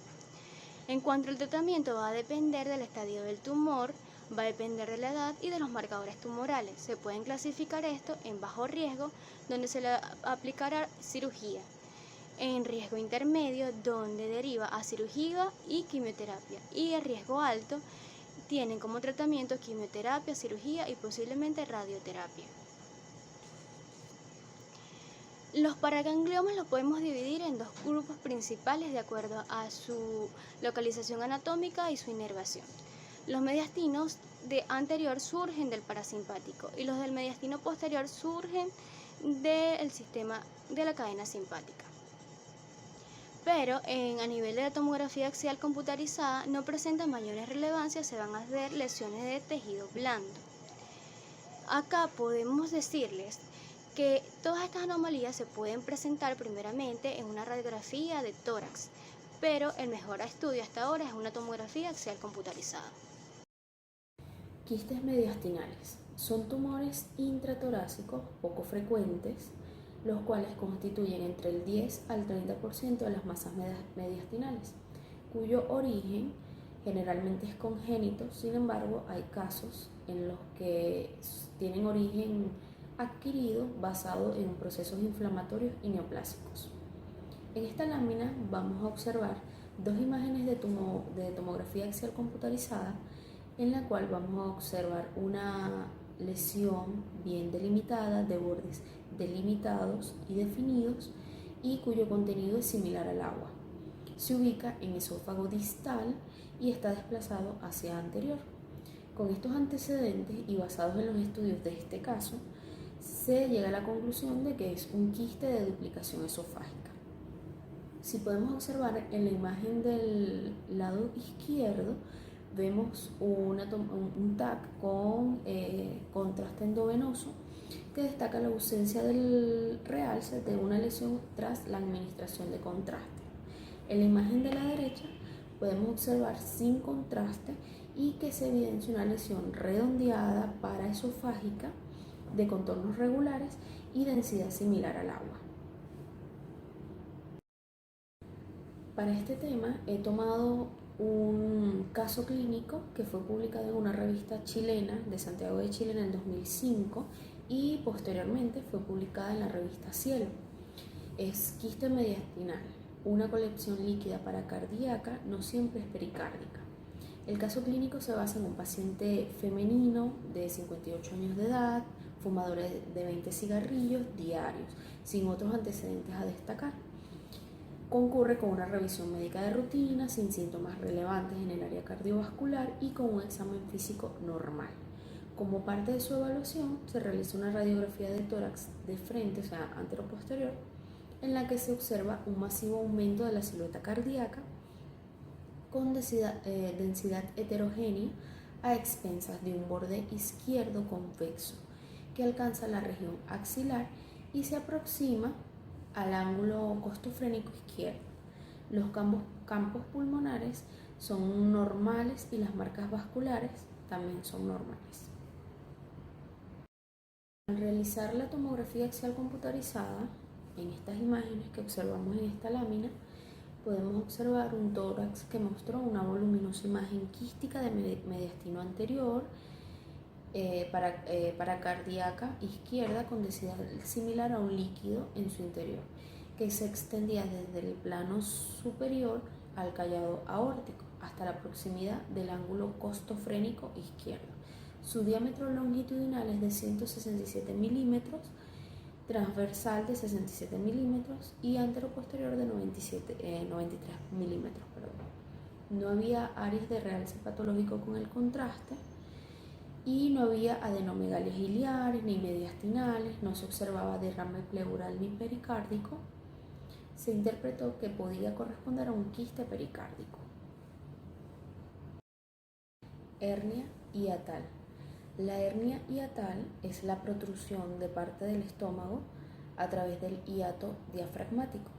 En cuanto al tratamiento va a depender del estadio del tumor, va a depender de la edad y de los marcadores tumorales. Se pueden clasificar esto en bajo riesgo, donde se le aplicará cirugía, en riesgo intermedio, donde deriva a cirugía y quimioterapia, y en riesgo alto tienen como tratamiento quimioterapia, cirugía y posiblemente radioterapia. Los paragangliomas los podemos dividir en dos grupos principales de acuerdo a su localización anatómica y su inervación. Los mediastinos de anterior surgen del parasimpático y los del mediastino posterior surgen del sistema de la cadena simpática. Pero a nivel de la tomografía axial computarizada no presentan mayores relevancias, se van a ver lesiones de tejido blando. Acá podemos decirles que todas estas anomalías se pueden presentar primeramente en una radiografía de tórax, pero el mejor estudio hasta ahora es una tomografía axial computarizada. Quistes mediastinales son tumores intratorácicos poco frecuentes, los cuales constituyen entre el 10 al 30% de las masas mediastinales, cuyo origen generalmente es congénito. Sin embargo, hay casos en los que tienen origen adquirido basado en procesos inflamatorios y neoplásicos. En esta lámina vamos a observar dos imágenes de tomografía axial computarizada, en la cual vamos a observar una lesión bien delimitada, de bordes delimitados y definidos, y cuyo contenido es similar al agua. Se ubica en esófago distal y está desplazado hacia anterior. Con estos antecedentes y basados en los estudios de este caso, se llega a la conclusión de que es un quiste de duplicación esofágica. Si podemos observar en la imagen del lado izquierdo, vemos un TAC con contraste endovenoso que destaca la ausencia del realce de una lesión tras la administración de contraste. En la imagen de la derecha podemos observar sin contraste y que se evidencia una lesión redondeada paraesofágica de contornos regulares y densidad similar al agua. Para este tema he tomado un caso clínico que fue publicado en una revista chilena de Santiago de Chile en el 2005 y posteriormente fue publicada en la revista Cielo. Es quiste mediastinal, una colección líquida paracardíaca, no siempre es pericárdica. El caso clínico se basa en un paciente femenino de 58 años de edad, fumadora de 20 cigarrillos diarios, sin otros antecedentes a destacar. Concurre con una revisión médica de rutina, sin síntomas relevantes en el área cardiovascular y con un examen físico normal. Como parte de su evaluación, se realiza una radiografía de tórax de frente, o sea, anteroposterior, en la que se observa un masivo aumento de la silueta cardíaca con densidad heterogénea a expensas de un borde izquierdo convexo que alcanza la región axilar y se aproxima al ángulo costofrénico izquierdo. Los campos pulmonares son normales y las marcas vasculares también son normales. Al realizar la tomografía axial computarizada, en estas imágenes que observamos en esta lámina, podemos observar un tórax que mostró una voluminosa imagen quística de mediastino anterior, paracardíaca izquierda con densidad similar a un líquido en su interior, que se extendía desde el plano superior al callado aórtico hasta la proximidad del ángulo costofrénico izquierdo. Su diámetro longitudinal es de 167 milímetros, transversal de 67 milímetros y anteroposterior de 93 milímetros. No había áreas de realce patológico con el contraste y no había adenomegalias iliares ni mediastinales, no se observaba derrame pleural ni pericárdico. Se interpretó que podía corresponder a un quiste pericárdico. Hernia hiatal. La hernia hiatal es la protrusión de parte del estómago a través del hiato diafragmático.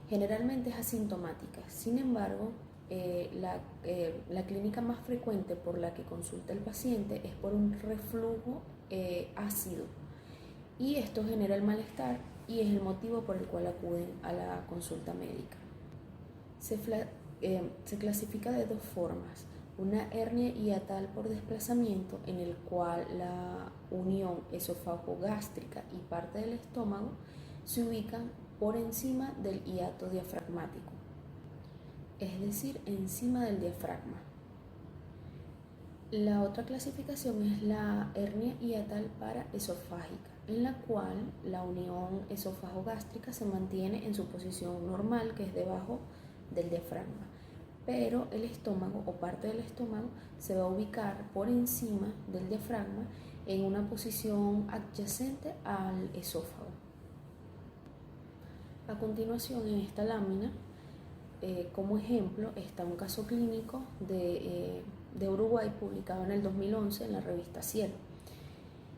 Generalmente es asintomática, sin embargo, la clínica más frecuente por la que consulta el paciente es por un reflujo ácido y esto genera el malestar y es el motivo por el cual acuden a la consulta médica. Se clasifica de dos formas: una hernia hiatal por desplazamiento, en el cual la unión esofágico-gástrica y parte del estómago se ubican por encima del hiato diafragmático, es decir, encima del diafragma. La otra clasificación es la hernia hiatal paraesofágica, en la cual la unión esofágico-gástrica se mantiene en su posición normal, que es debajo del diafragma, pero el estómago o parte del estómago se va a ubicar por encima del diafragma en una posición adyacente al esófago. A continuación, en esta lámina, como ejemplo, está un caso clínico de Uruguay publicado en el 2011 en la revista Cielo.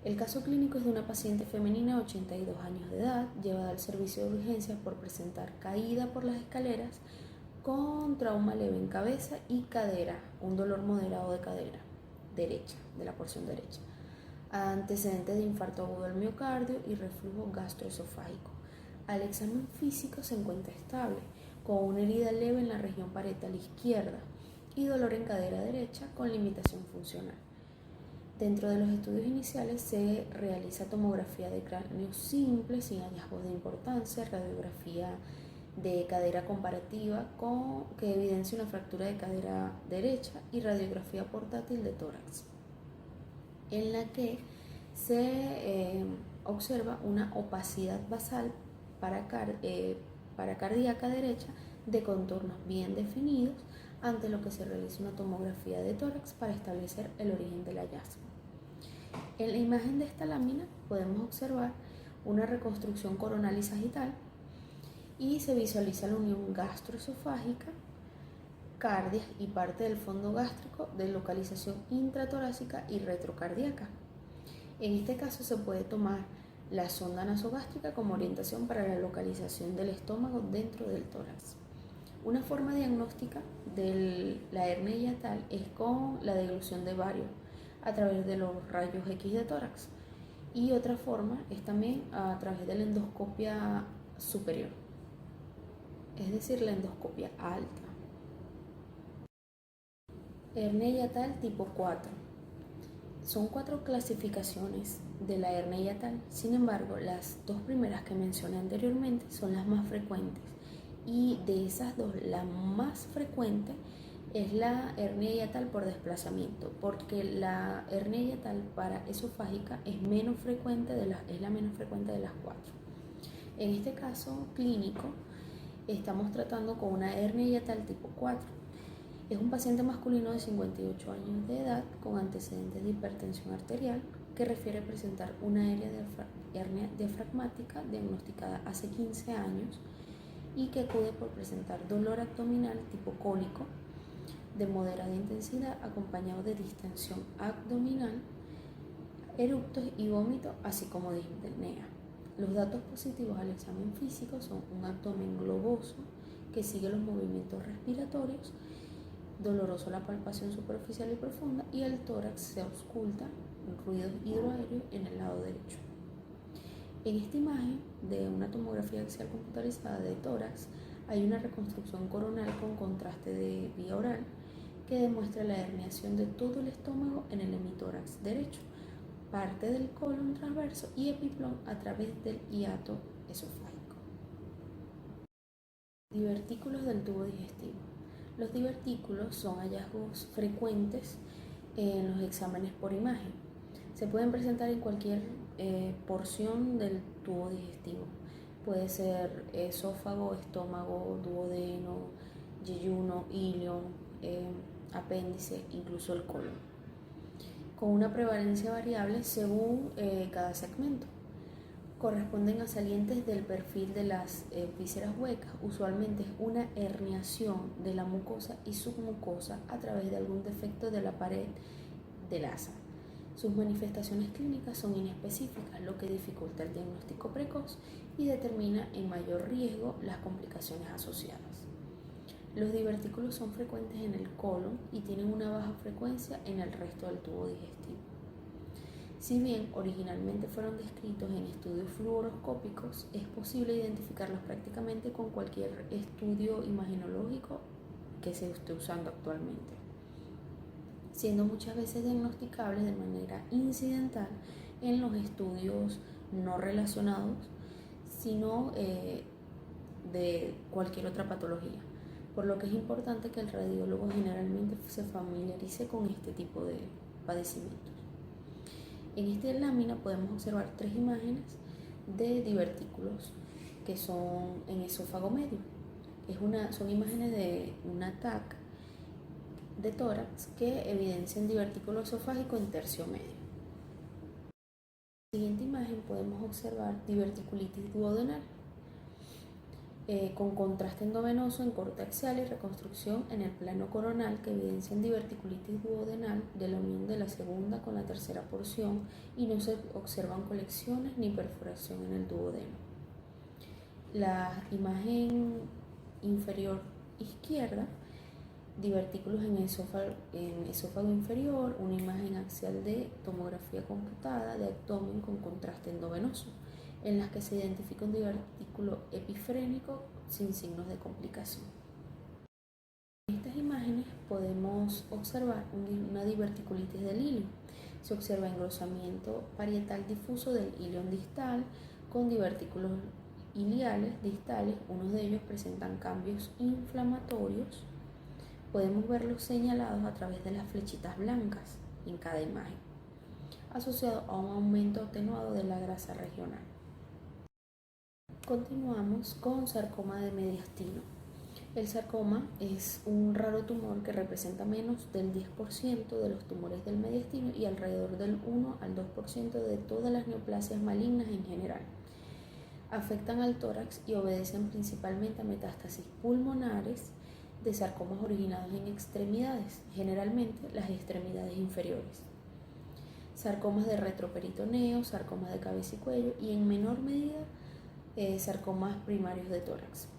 El caso clínico es de una paciente femenina de 82 años de edad, llevada al servicio de urgencias por presentar caída por las escaleras con trauma leve en cabeza y cadera, un dolor moderado de cadera derecha, de la porción derecha, antecedentes de infarto agudo del miocardio y reflujo gastroesofágico. Al examen físico se encuentra estable, con una herida leve en la región parietal izquierda y dolor en cadera derecha con limitación funcional. Dentro de los estudios iniciales se realiza tomografía de cráneo simple sin hallazgos de importancia, radiografía de cadera comparativa que evidencia una fractura de cadera derecha y radiografía portátil de tórax, en la que se observa una opacidad basal paracardíaca derecha de contornos bien definidos, ante lo que se realiza una tomografía de tórax para establecer el origen del hallazgo. En la imagen de esta lámina podemos observar una reconstrucción coronal y sagital y se visualiza la unión gastroesofágica, cardias y parte del fondo gástrico de localización intratorácica y retrocardíaca. En este caso se puede tomar la sonda nasogástrica como orientación para la localización del estómago dentro del tórax. Una forma diagnóstica de la hernia hiatal es con la deglución de bario a través de los rayos X de tórax, y otra forma es también a través de la endoscopia superior, es decir, la endoscopia alta. Hernia hiatal tipo 4. Son 4 clasificaciones de la hernia hiatal. Sin embargo, las 2 primeras que mencioné anteriormente son las más frecuentes, y de esas 2 la más frecuente es la hernia hiatal por desplazamiento, porque la hernia hiatal paraesofágica es la menos frecuente de las 4. En este caso clínico estamos tratando con una hernia hiatal tipo 4. Es un paciente masculino de 58 años de edad con antecedentes de hipertensión arterial que refiere presentar una hernia diafragmática diagnosticada hace 15 años y que acude por presentar dolor abdominal tipo cólico de moderada intensidad acompañado de distensión abdominal, eructos y vómito, así como disnea. Los datos positivos al examen físico son un abdomen globoso que sigue los movimientos respiratorios, doloroso la palpación superficial y profunda, y el tórax se ausculta ruidos hidroaéreos en el lado derecho. En esta imagen de una tomografía axial computarizada de tórax hay una reconstrucción coronal con contraste de vía oral que demuestra la herniación de todo el estómago en el hemitórax derecho, parte del colon transverso y epiplón a través del hiato esofágico. Divertículos del tubo digestivo. Los divertículos son hallazgos frecuentes en los exámenes por imagen. Se pueden presentar en cualquier porción del tubo digestivo. Puede ser esófago, estómago, duodeno, yeyuno, ilion, apéndice, incluso el colon, con una prevalencia variable según cada segmento. Corresponden a salientes del perfil de las vísceras huecas. Usualmente es una herniación de la mucosa y submucosa a través de algún defecto de la pared del asa. Sus manifestaciones clínicas son inespecíficas, lo que dificulta el diagnóstico precoz y determina en mayor riesgo las complicaciones asociadas. Los divertículos son frecuentes en el colon y tienen una baja frecuencia en el resto del tubo digestivo. Si bien originalmente fueron descritos en estudios fluoroscópicos, es posible identificarlos prácticamente con cualquier estudio imagenológico que se esté usando actualmente, siendo muchas veces diagnosticables de manera incidental en los estudios no relacionados, sino de cualquier otra patología, por lo que es importante que el radiólogo generalmente se familiarice con este tipo de padecimientos. En esta lámina podemos observar 3 imágenes de divertículos que son en esófago medio. Son imágenes de una TAC de tórax que evidencian divertículo esofágico en tercio medio. En la siguiente imagen podemos observar diverticulitis duodenal con contraste endovenoso en corte axial y reconstrucción en el plano coronal que evidencian diverticulitis duodenal de la unión de la segunda con la tercera porción, y no se observan colecciones ni perforación en el duodeno. La imagen inferior izquierda, divertículos en esófago inferior, una imagen axial de tomografía computada de abdomen con contraste endovenoso, en las que se identifica un divertículo epifrénico sin signos de complicación. En estas imágenes podemos observar una diverticulitis del ilio. Se observa engrosamiento parietal difuso del ilion distal con divertículos iliales distales, unos de ellos presentan cambios inflamatorios. Podemos verlos señalados a través de las flechitas blancas en cada imagen, asociado a un aumento atenuado de la grasa regional. Continuamos con sarcoma de mediastino. El sarcoma es un raro tumor que representa menos del 10% de los tumores del mediastino y alrededor del 1 al 2% de todas las neoplasias malignas en general. Afectan al tórax y obedecen principalmente a metástasis pulmonares de sarcomas originados en extremidades, generalmente las extremidades inferiores. sarcomas de retroperitoneo, sarcomas de cabeza y cuello y en menor medida sarcomas primarios de tórax.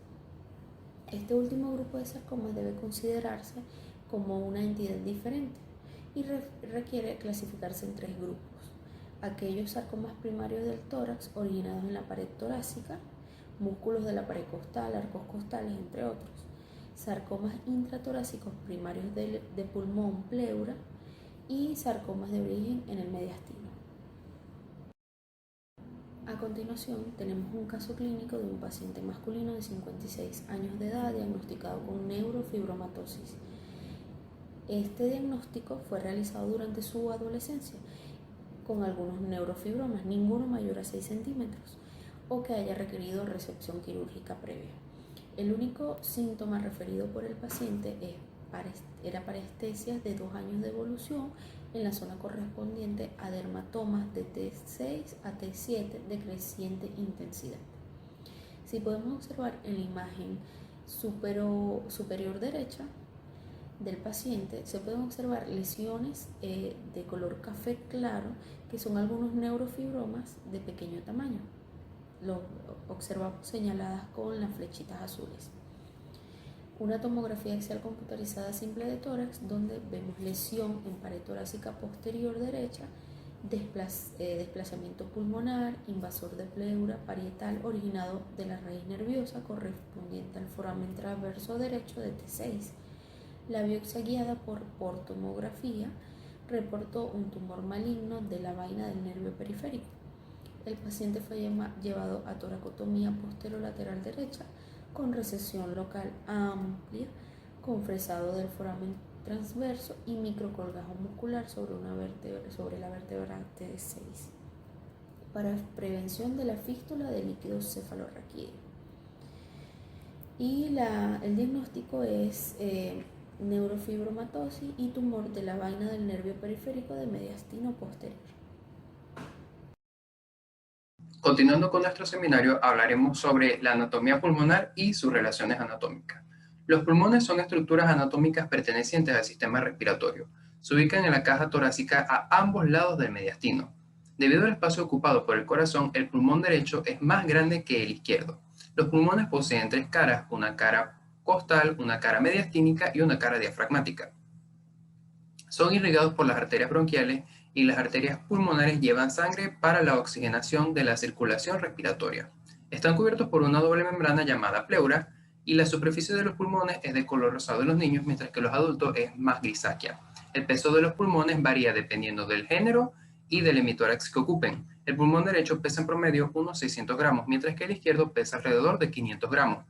Este último grupo de sarcomas debe considerarse como una entidad diferente y requiere clasificarse en 3 grupos. Aquellos sarcomas primarios del tórax originados en la pared torácica, músculos de la pared costal, arcos costales, entre otros. Sarcomas intratorácicos primarios de pulmón, pleura y sarcomas de origen en el mediastino. A continuación, tenemos un caso clínico de un paciente masculino de 56 años de edad diagnosticado con neurofibromatosis. Este diagnóstico fue realizado durante su adolescencia con algunos neurofibromas, ninguno mayor a 6 centímetros o que haya requerido resección quirúrgica previa. El único síntoma referido por el paciente era parestesias de 2 años de evolución en la zona correspondiente a dermatomas de T6 a T7 de creciente intensidad. Si podemos observar en la imagen superior derecha del paciente, se pueden observar lesiones de color café claro, que son algunos neurofibromas de pequeño tamaño. Lo observamos señaladas con las flechitas azules. Una tomografía axial computarizada simple de tórax, donde vemos lesión en pared torácica posterior derecha, desplazamiento pulmonar, invasor de pleura parietal originado de la raíz nerviosa correspondiente al foramen transverso derecho de T6. La biopsia guiada por tomografía reportó un tumor maligno de la vaina del nervio periférico. El paciente fue llevado a toracotomía posterolateral derecha con recesión local amplia, con fresado del foramen transverso y microcolgajo muscular sobre la vértebra T6 para prevención de la fístula de líquido cefalorraquídeo. Y el diagnóstico es neurofibromatosis y tumor de la vaina del nervio periférico de mediastino posterior. Continuando con nuestro seminario, hablaremos sobre la anatomía pulmonar y sus relaciones anatómicas. Los pulmones son estructuras anatómicas pertenecientes al sistema respiratorio. Se ubican en la caja torácica a ambos lados del mediastino. Debido al espacio ocupado por el corazón, el pulmón derecho es más grande que el izquierdo. Los pulmones poseen 3 caras, una cara costal, una cara mediastínica y una cara diafragmática. Son irrigados por las arterias bronquiales y las arterias pulmonares llevan sangre para la oxigenación de la circulación respiratoria. Están cubiertos por una doble membrana llamada pleura y la superficie de los pulmones es de color rosado en los niños, mientras que los adultos es más grisácea. El peso de los pulmones varía dependiendo del género y del hemitórax que ocupen. El pulmón derecho pesa en promedio unos 600 gramos, mientras que el izquierdo pesa alrededor de 500 gramos.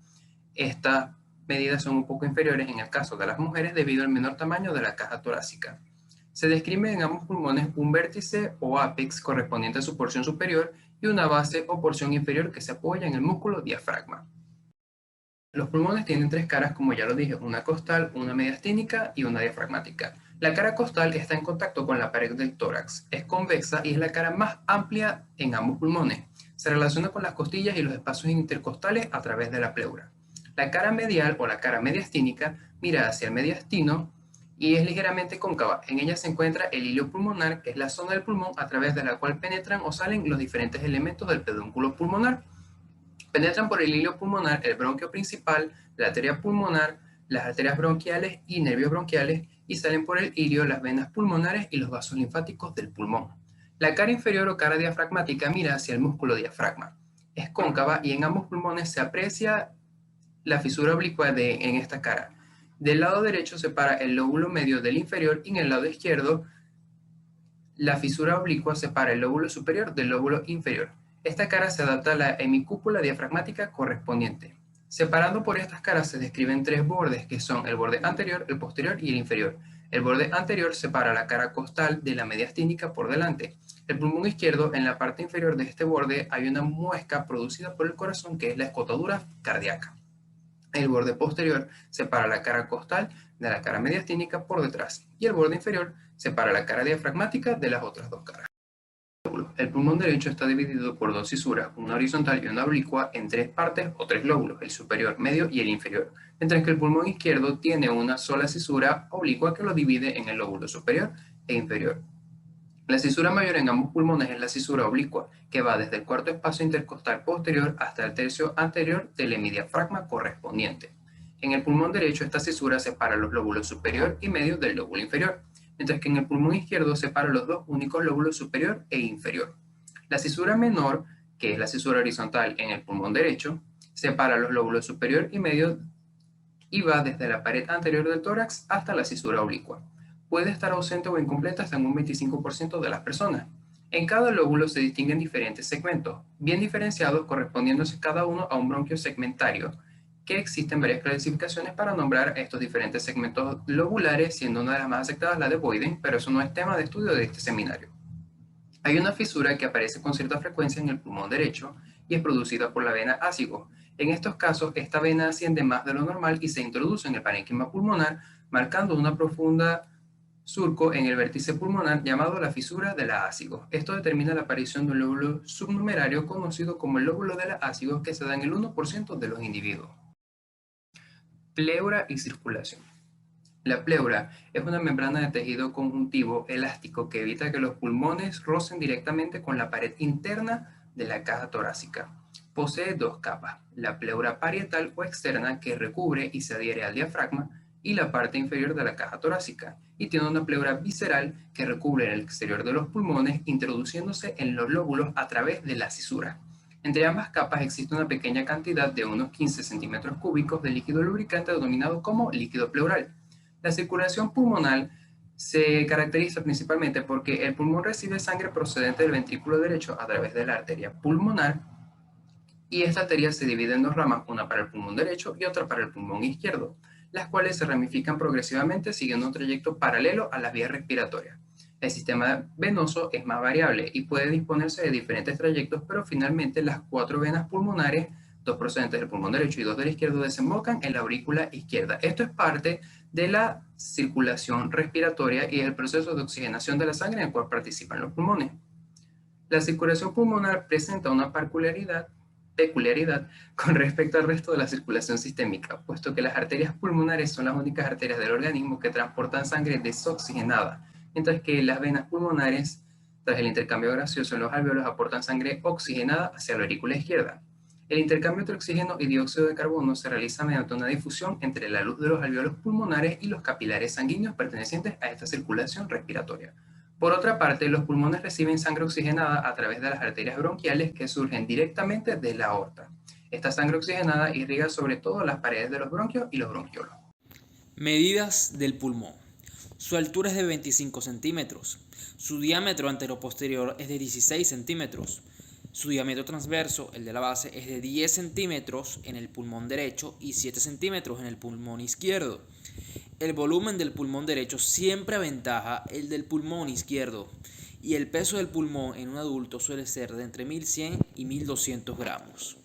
Estas medidas son un poco inferiores en el caso de las mujeres debido al menor tamaño de la caja torácica. Se describe en ambos pulmones un vértice o ápex correspondiente a su porción superior y una base o porción inferior que se apoya en el músculo diafragma. Los pulmones tienen 3 caras, como ya lo dije, una costal, una mediastínica y una diafragmática. La cara costal está en contacto con la pared del tórax, es convexa y es la cara más amplia en ambos pulmones. Se relaciona con las costillas y los espacios intercostales a través de la pleura. La cara medial o la cara mediastínica mira hacia el mediastino y es ligeramente cóncava. En ella se encuentra el hilio pulmonar, que es la zona del pulmón a través de la cual penetran o salen los diferentes elementos del pedúnculo pulmonar. Penetran por el hilio pulmonar el bronquio principal, la arteria pulmonar, las arterias bronquiales y nervios bronquiales, y salen por el hilio las venas pulmonares y los vasos linfáticos del pulmón. La cara inferior o cara diafragmática mira hacia el músculo diafragma. Es cóncava y en ambos pulmones se aprecia la fisura oblicua en esta cara. Del lado derecho separa el lóbulo medio del inferior y en el lado izquierdo la fisura oblicua separa el lóbulo superior del lóbulo inferior. Esta cara se adapta a la hemicúpula diafragmática correspondiente. Separando por estas caras se describen 3 bordes, que son el borde anterior, el posterior y el inferior. El borde anterior separa la cara costal de la mediastínica por delante. El pulmón izquierdo, en la parte inferior de este borde hay una muesca producida por el corazón que es la escotadura cardíaca. El borde posterior separa la cara costal de la cara mediastínica por detrás y el borde inferior separa la cara diafragmática de las otras 2 caras. El pulmón derecho está dividido por 2 fisuras, una horizontal y una oblicua, en 3 partes o 3 lóbulos, el superior, medio y el inferior, mientras que el pulmón izquierdo tiene una sola fisura oblicua que lo divide en el lóbulo superior e inferior. La cisura mayor en ambos pulmones es la cisura oblicua, que va desde el cuarto espacio intercostal posterior hasta el tercio anterior del hemidiafragma correspondiente. En el pulmón derecho, esta cisura separa los lóbulos superior y medio del lóbulo inferior, mientras que en el pulmón izquierdo separa los dos únicos lóbulos superior e inferior. La cisura menor, que es la cisura horizontal en el pulmón derecho, separa los lóbulos superior y medio y va desde la pared anterior del tórax hasta la cisura oblicua. Puede estar ausente o incompleta hasta en un 25% de las personas. En cada lóbulo se distinguen diferentes segmentos, bien diferenciados, correspondiéndose cada uno a un bronquio segmentario, que existen varias clasificaciones para nombrar estos diferentes segmentos lobulares, siendo una de las más aceptadas la de Boyden, pero eso no es tema de estudio de este seminario. Hay una fisura que aparece con cierta frecuencia en el pulmón derecho y es producida por la vena ácigo. En estos casos, esta vena asciende más de lo normal y se introduce en el parénquima pulmonar, marcando una profunda surco en el vértice pulmonar llamado la fisura de la ácigo. Esto determina la aparición de un lóbulo subnumerario conocido como el lóbulo de la ácigo, que se da en el 1% de los individuos. Pleura y circulación. La pleura es una membrana de tejido conjuntivo elástico que evita que los pulmones rocen directamente con la pared interna de la caja torácica. Posee dos capas, la pleura parietal o externa, que recubre y se adhiere al diafragma, y la parte inferior de la caja torácica, y tiene una pleura visceral que recubre el exterior de los pulmones, introduciéndose en los lóbulos a través de la cisura. Entre ambas capas existe una pequeña cantidad de unos 15 centímetros cúbicos de líquido lubricante denominado como líquido pleural. La circulación pulmonar se caracteriza principalmente porque el pulmón recibe sangre procedente del ventrículo derecho a través de la arteria pulmonar, y esta arteria se divide en dos ramas, una para el pulmón derecho y otra para el pulmón izquierdo, las cuales se ramifican progresivamente siguiendo un trayecto paralelo a las vías respiratorias. El sistema venoso es más variable y puede disponerse de diferentes trayectos, pero finalmente las 4 venas pulmonares, 2 procedentes del pulmón derecho y 2 del izquierdo, desembocan en la aurícula izquierda. Esto es parte de la circulación respiratoria y el proceso de oxigenación de la sangre en el cual participan los pulmones. La circulación pulmonar presenta una peculiaridad con respecto al resto de la circulación sistémica, puesto que las arterias pulmonares son las únicas arterias del organismo que transportan sangre desoxigenada, mientras que las venas pulmonares, tras el intercambio gaseoso en los alvéolos, aportan sangre oxigenada hacia la aurícula izquierda. El intercambio entre oxígeno y dióxido de carbono se realiza mediante una difusión entre la luz de los alvéolos pulmonares y los capilares sanguíneos pertenecientes a esta circulación respiratoria. Por otra parte, los pulmones reciben sangre oxigenada a través de las arterias bronquiales que surgen directamente de la aorta. Esta sangre oxigenada irriga sobre todo las paredes de los bronquios y los bronquiolos. Medidas del pulmón. Su altura es de 25 centímetros. Su diámetro anteroposterior es de 16 centímetros. Su diámetro transverso, el de la base, es de 10 centímetros en el pulmón derecho y 7 centímetros en el pulmón izquierdo. El volumen del pulmón derecho siempre aventaja el del pulmón izquierdo, y el peso del pulmón en un adulto suele ser de entre 1100 y 1200 gramos.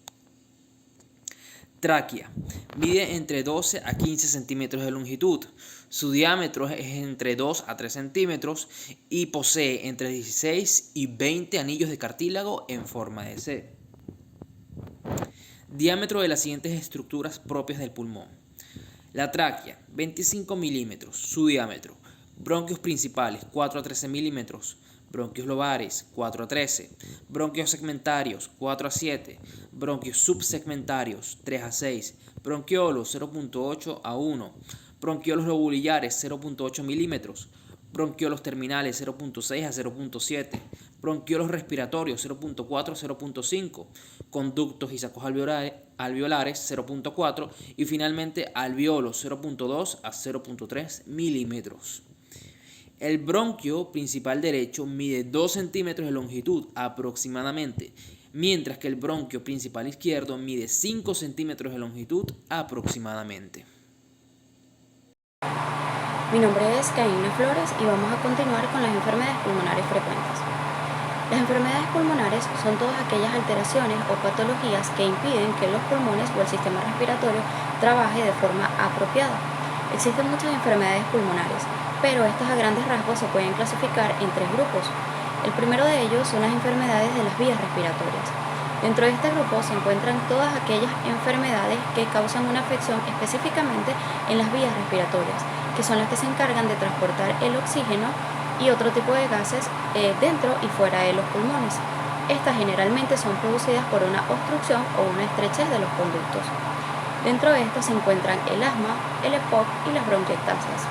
Tráquea. Mide entre 12 a 15 centímetros de longitud. Su diámetro es entre 2 a 3 centímetros y posee entre 16 y 20 anillos de cartílago en forma de C. Diámetro de las siguientes estructuras propias del pulmón. La tráquea, 25 milímetros, su diámetro. Bronquios principales, 4 a 13 milímetros. Bronquios lobares, 4 a 13. Bronquios segmentarios, 4 a 7. Bronquios subsegmentarios, 3 a 6. Bronquiolos, 0.8 a 1. Bronquiolos lobulillares, 0.8 milímetros. Bronquiolos terminales, 0.6 a 0.7. Bronquiolos respiratorios, 0.4 a 0.5. Conductos y sacos alveolares, 0.4. Y finalmente alveolos, 0.2 a 0.3 milímetros. El bronquio principal derecho mide 2 centímetros de longitud aproximadamente, mientras que el bronquio principal izquierdo mide 5 centímetros de longitud aproximadamente. Mi nombre es Caína Flores y vamos a continuar con las enfermedades pulmonares frecuentes. Las enfermedades pulmonares son todas aquellas alteraciones o patologías que impiden que los pulmones o el sistema respiratorio trabaje de forma apropiada. Existen muchas enfermedades pulmonares, pero estas a grandes rasgos se pueden clasificar en 3 grupos. El primero de ellos son las enfermedades de las vías respiratorias. Dentro de este grupo se encuentran todas aquellas enfermedades que causan una afección específicamente en las vías respiratorias, que son las que se encargan de transportar el oxígeno y otro tipo de gases dentro y fuera de los pulmones. Estas generalmente son producidas por una obstrucción o una estrechez de los conductos. Dentro de estas se encuentran el asma, el EPOC y las bronquiectasias.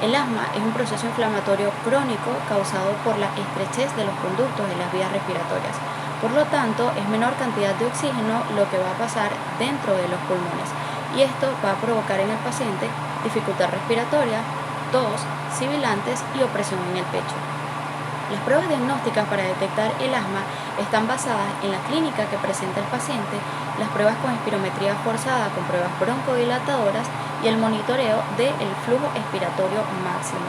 El asma es un proceso inflamatorio crónico causado por la estrechez de los conductos de las vías respiratorias. Por lo tanto, es menor cantidad de oxígeno lo que va a pasar dentro de los pulmones, y esto va a provocar en el paciente dificultad respiratoria, tos, sibilantes y opresión en el pecho. Las pruebas diagnósticas para detectar el asma están basadas en la clínica que presenta el paciente, las pruebas con espirometría forzada con pruebas broncodilatadoras y el monitoreo del flujo expiratorio máximo.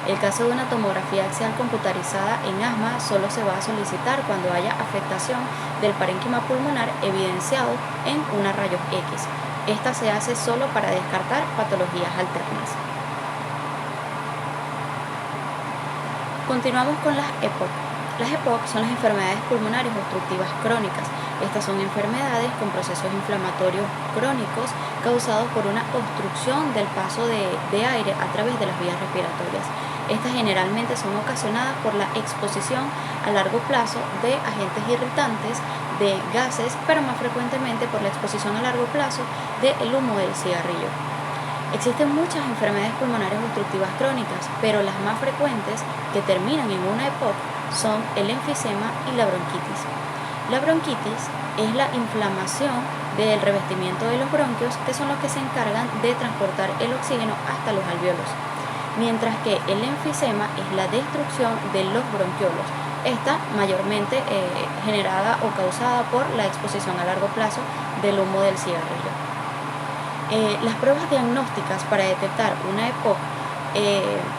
El caso de una tomografía axial computarizada en asma solo se va a solicitar cuando haya afectación del parénquima pulmonar evidenciado en una rayos X. Esta se hace solo para descartar patologías alternas. Continuamos con las EPOC. Las EPOC son las enfermedades pulmonares obstructivas crónicas. Estas son enfermedades con procesos inflamatorios crónicos causados por una obstrucción del paso de aire a través de las vías respiratorias. Estas generalmente son ocasionadas por la exposición a largo plazo de agentes irritantes, de gases, pero más frecuentemente por la exposición a largo plazo del humo del cigarrillo. Existen muchas enfermedades pulmonares obstructivas crónicas, pero las más frecuentes que terminan en una EPOC son el enfisema y la bronquitis. La bronquitis es la inflamación del revestimiento de los bronquios, que son los que se encargan de transportar el oxígeno hasta los alvéolos, mientras que el enfisema es la destrucción de los bronquiolos, esta mayormente generada o causada por la exposición a largo plazo del humo del cigarrillo. Las pruebas diagnósticas para detectar una EPOC,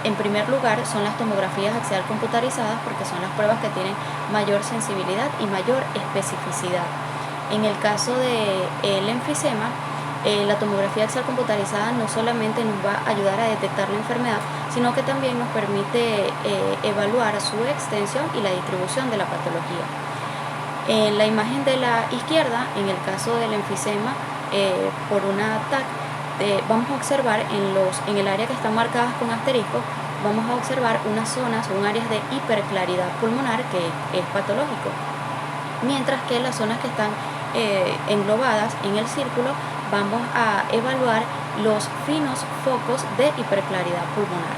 en primer lugar, son las tomografías axial computarizadas, porque son las pruebas que tienen mayor sensibilidad y mayor especificidad. En el caso del enfisema, la tomografía axial computarizada no solamente nos va a ayudar a detectar la enfermedad, sino que también nos permite evaluar su extensión y la distribución de la patología. En la imagen de la izquierda, en el caso del enfisema, por una TAC, vamos a observar en el área que están marcadas con asterisco, vamos a observar unas zonas o áreas de hiperclaridad pulmonar, que es patológico, mientras que las zonas que están englobadas en el círculo, vamos a evaluar los finos focos de hiperclaridad pulmonar.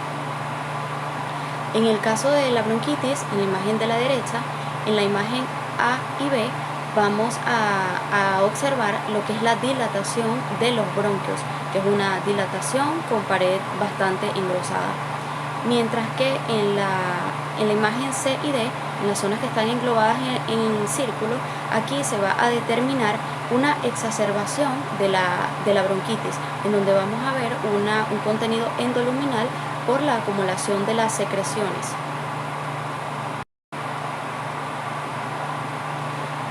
En el caso de la bronquitis, en la imagen de la derecha, en la imagen A y B, vamos a observar lo que es la dilatación de los bronquios, que es una dilatación con pared bastante engrosada. Mientras que en la imagen C y D, en las zonas que están englobadas en círculo, aquí se va a determinar una exacerbación de la bronquitis, en donde vamos a ver un contenido endoluminal por la acumulación de las secreciones.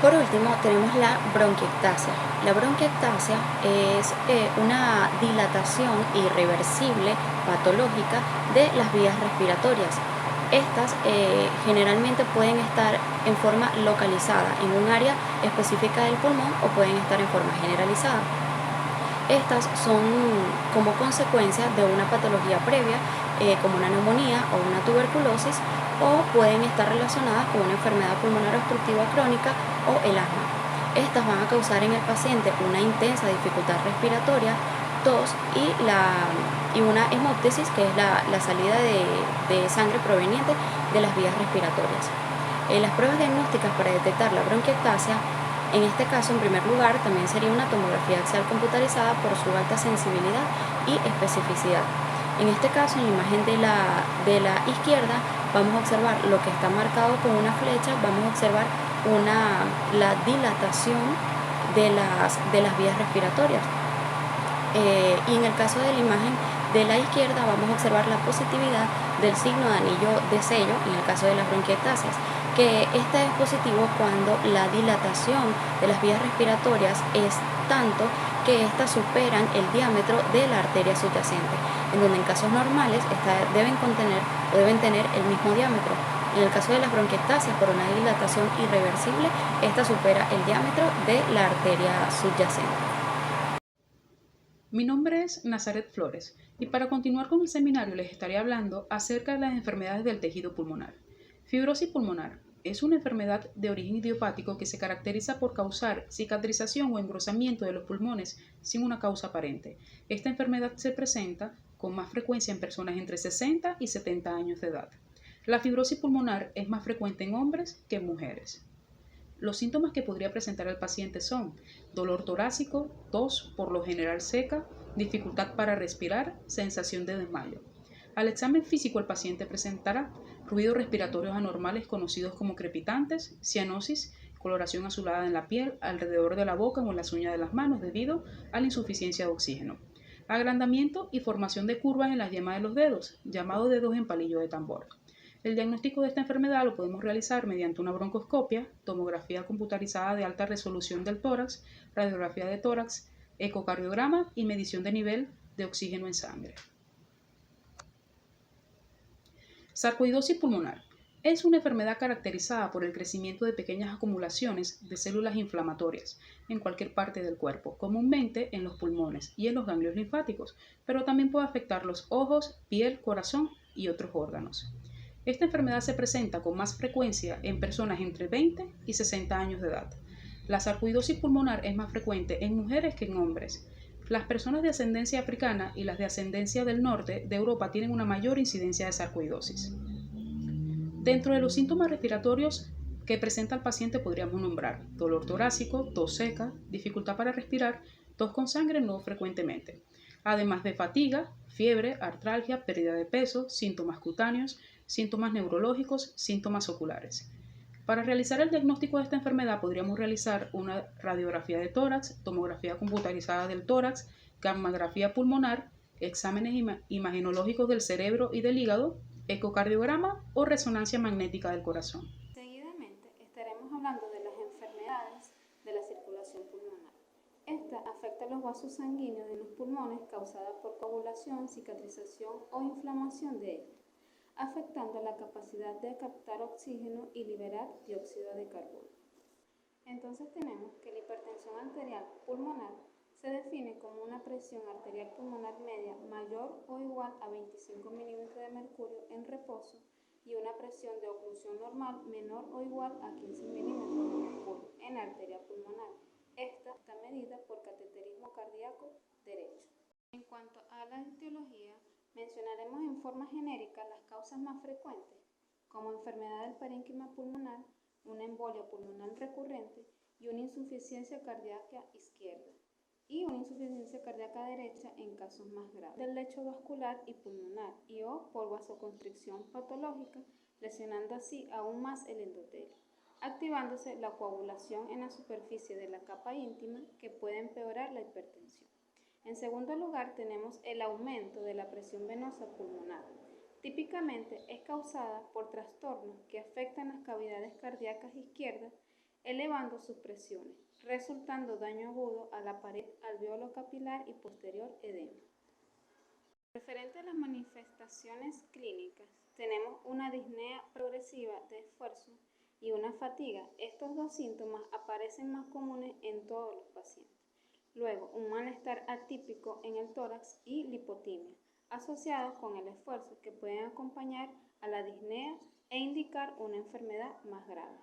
Por último, tenemos la bronquiectasia. La bronquiectasia es una dilatación irreversible, patológica, de las vías respiratorias. Estas generalmente pueden estar en forma localizada en un área específica del pulmón o pueden estar en forma generalizada. Estas son como consecuencia de una patología previa, como una neumonía o una tuberculosis, o pueden estar relacionadas con una enfermedad pulmonar obstructiva crónica o el asma. Estas van a causar en el paciente una intensa dificultad respiratoria, tos y una hemóptesis, que es la salida de sangre proveniente de las vías respiratorias. Las pruebas diagnósticas para detectar la bronquiectasia, en este caso, en primer lugar, también sería una tomografía axial computarizada por su alta sensibilidad y especificidad. En este caso, en la imagen de la izquierda, vamos a observar lo que está marcado con una flecha, vamos a observar la dilatación de las vías respiratorias. Y en el caso de la imagen de la izquierda, vamos a observar la positividad del signo de anillo de sello, en el caso de las bronquiectasias, que este es positivo cuando la dilatación de las vías respiratorias es tanto que éstas superan el diámetro de la arteria subyacente, en donde en casos normales deben tener el mismo diámetro. En el caso de las bronquiectasias, por una dilatación irreversible, esta supera el diámetro de la arteria subyacente. Mi nombre es Nazaret Flores y para continuar con el seminario les estaré hablando acerca de las enfermedades del tejido pulmonar. Fibrosis pulmonar es una enfermedad de origen idiopático que se caracteriza por causar cicatrización o engrosamiento de los pulmones sin una causa aparente. Esta enfermedad se presenta con más frecuencia en personas entre 60 y 70 años de edad. La fibrosis pulmonar es más frecuente en hombres que en mujeres. Los síntomas que podría presentar el paciente son dolor torácico, tos por lo general seca, dificultad para respirar, sensación de desmayo. Al examen físico el paciente presentará ruidos respiratorios anormales conocidos como crepitantes, cianosis, coloración azulada en la piel, alrededor de la boca o en las uñas de las manos debido a la insuficiencia de oxígeno. Agrandamiento y formación de curvas en las yemas de los dedos, llamado dedos en palillo de tambor. El diagnóstico de esta enfermedad lo podemos realizar mediante una broncoscopia, tomografía computarizada de alta resolución del tórax, radiografía de tórax, ecocardiograma y medición de nivel de oxígeno en sangre. Sarcoidosis pulmonar es una enfermedad caracterizada por el crecimiento de pequeñas acumulaciones de células inflamatorias en cualquier parte del cuerpo, comúnmente en los pulmones y en los ganglios linfáticos, pero también puede afectar los ojos, piel, corazón y otros órganos. Esta enfermedad se presenta con más frecuencia en personas entre 20 y 60 años de edad. La sarcoidosis pulmonar es más frecuente en mujeres que en hombres. Las personas de ascendencia africana y las de ascendencia del norte de Europa tienen una mayor incidencia de sarcoidosis. Dentro de los síntomas respiratorios que presenta el paciente podríamos nombrar dolor torácico, tos seca, dificultad para respirar, tos con sangre no frecuentemente, además de fatiga, fiebre, artralgia, pérdida de peso, síntomas cutáneos, síntomas neurológicos, síntomas oculares. Para realizar el diagnóstico de esta enfermedad podríamos realizar una radiografía de tórax, tomografía computarizada del tórax, gammagrafía pulmonar, exámenes imagenológicos del cerebro y del hígado, ecocardiograma o resonancia magnética del corazón. Seguidamente estaremos hablando de las enfermedades de la circulación pulmonar. Esta afecta los vasos sanguíneos de los pulmones causada por coagulación, cicatrización o inflamación de ellos, afectando la capacidad de captar oxígeno y liberar dióxido de carbono. Entonces tenemos que la hipertensión arterial pulmonar se define como una presión arterial pulmonar media mayor o igual a 25 milímetros de mercurio en reposo y una presión de oclusión normal menor o igual a 15 milímetros de mercurio en arteria pulmonar. Esta está medida por cateterismo cardíaco derecho. En cuanto a la etiología, mencionaremos en forma genérica las causas más frecuentes, como enfermedad del parénquima pulmonar, una embolia pulmonar recurrente y una insuficiencia cardíaca izquierda, y una insuficiencia cardíaca derecha en casos más graves del lecho vascular y pulmonar y o por vasoconstricción patológica, lesionando así aún más el endotelio, activándose la coagulación en la superficie de la capa íntima que puede empeorar la hipertensión. En segundo lugar, tenemos el aumento de la presión venosa pulmonar. Típicamente es causada por trastornos que afectan las cavidades cardíacas izquierdas, elevando sus presiones, resultando daño agudo a la pared alveolo capilar y posterior edema. Referente a las manifestaciones clínicas, tenemos una disnea progresiva de esfuerzo y una fatiga. Estos dos síntomas aparecen más comunes en todos los pacientes. Luego, un malestar atípico en el tórax y lipotimia, asociados con el esfuerzo que pueden acompañar a la disnea e indicar una enfermedad más grave.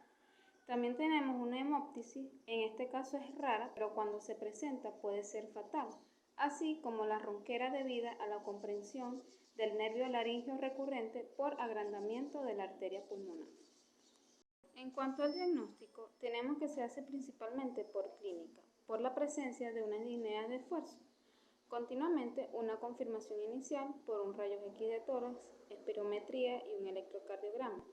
También tenemos una hemóptisis, en este caso es rara, pero cuando se presenta puede ser fatal, así como la ronquera debida a la comprensión del nervio laríngeo recurrente por agrandamiento de la arteria pulmonar. En cuanto al diagnóstico, tenemos que se hace principalmente por clínica, por la presencia de una disnea de esfuerzo. Continuamente, una confirmación inicial por un rayos X de tórax, espirometría y un electrocardiograma.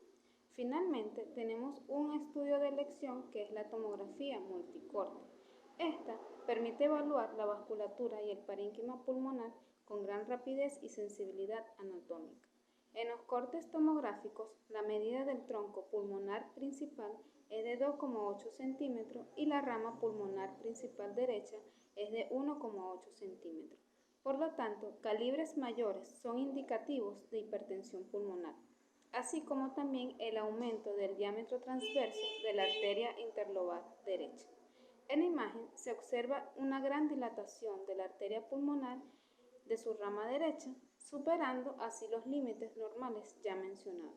Finalmente, tenemos un estudio de elección que es la tomografía multicorte. Esta permite evaluar la vasculatura y el parénquima pulmonar con gran rapidez y sensibilidad anatómica. En los cortes tomográficos, la medida del tronco pulmonar principal es de 2,8 centímetros y la rama pulmonar principal derecha es de 1,8 centímetros. Por lo tanto, calibres mayores son indicativos de hipertensión pulmonar, así como también el aumento del diámetro transverso de la arteria interlobar derecha. En la imagen se observa una gran dilatación de la arteria pulmonar de su rama derecha, superando así los límites normales ya mencionados.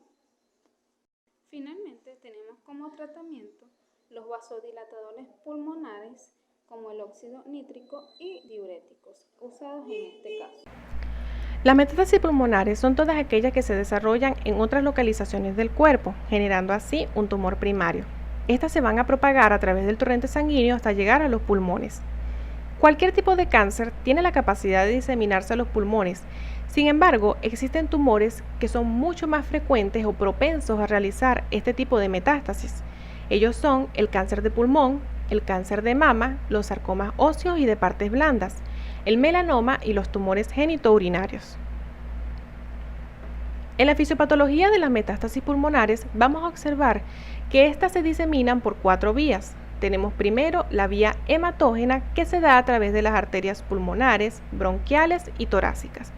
Finalmente, tenemos como tratamiento los vasodilatadores pulmonares como el óxido nítrico y diuréticos, usados en este caso. Las metástasis pulmonares son todas aquellas que se desarrollan en otras localizaciones del cuerpo, generando así un tumor primario. Estas se van a propagar a través del torrente sanguíneo hasta llegar a los pulmones. Cualquier tipo de cáncer tiene la capacidad de diseminarse a los pulmones. Sin embargo, existen tumores que son mucho más frecuentes o propensos a realizar este tipo de metástasis. Ellos son el cáncer de pulmón, el cáncer de mama, los sarcomas óseos y de partes blandas, el melanoma y los tumores genitourinarios. En la fisiopatología de las metástasis pulmonares vamos a observar que éstas se diseminan por 4 vías. Tenemos primero la vía hematógena, que se da a través de las arterias pulmonares, bronquiales y torácicas.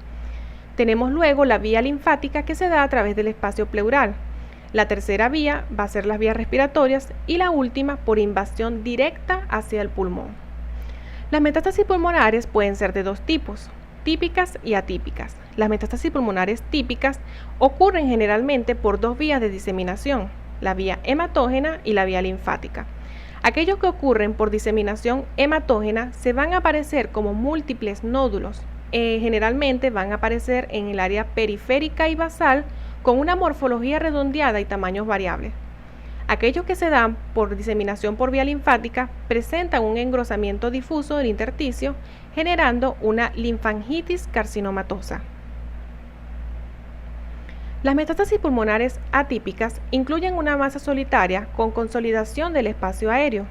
Tenemos luego la vía linfática, que se da a través del espacio pleural. La tercera vía va a ser las vías respiratorias y la última por invasión directa hacia el pulmón. Las metástasis pulmonares pueden ser de 2 tipos, típicas y atípicas. Las metástasis pulmonares típicas ocurren generalmente por 2 vías de diseminación, la vía hematógena y la vía linfática. Aquellos que ocurren por diseminación hematógena se van a aparecer como múltiples nódulos. Generalmente van a aparecer en el área periférica y basal con una morfología redondeada y tamaños variables. Aquellos que se dan por diseminación por vía linfática presentan un engrosamiento difuso del intersticio, generando una linfangitis carcinomatosa. Las metástasis pulmonares atípicas incluyen una masa solitaria con consolidación del espacio aéreo.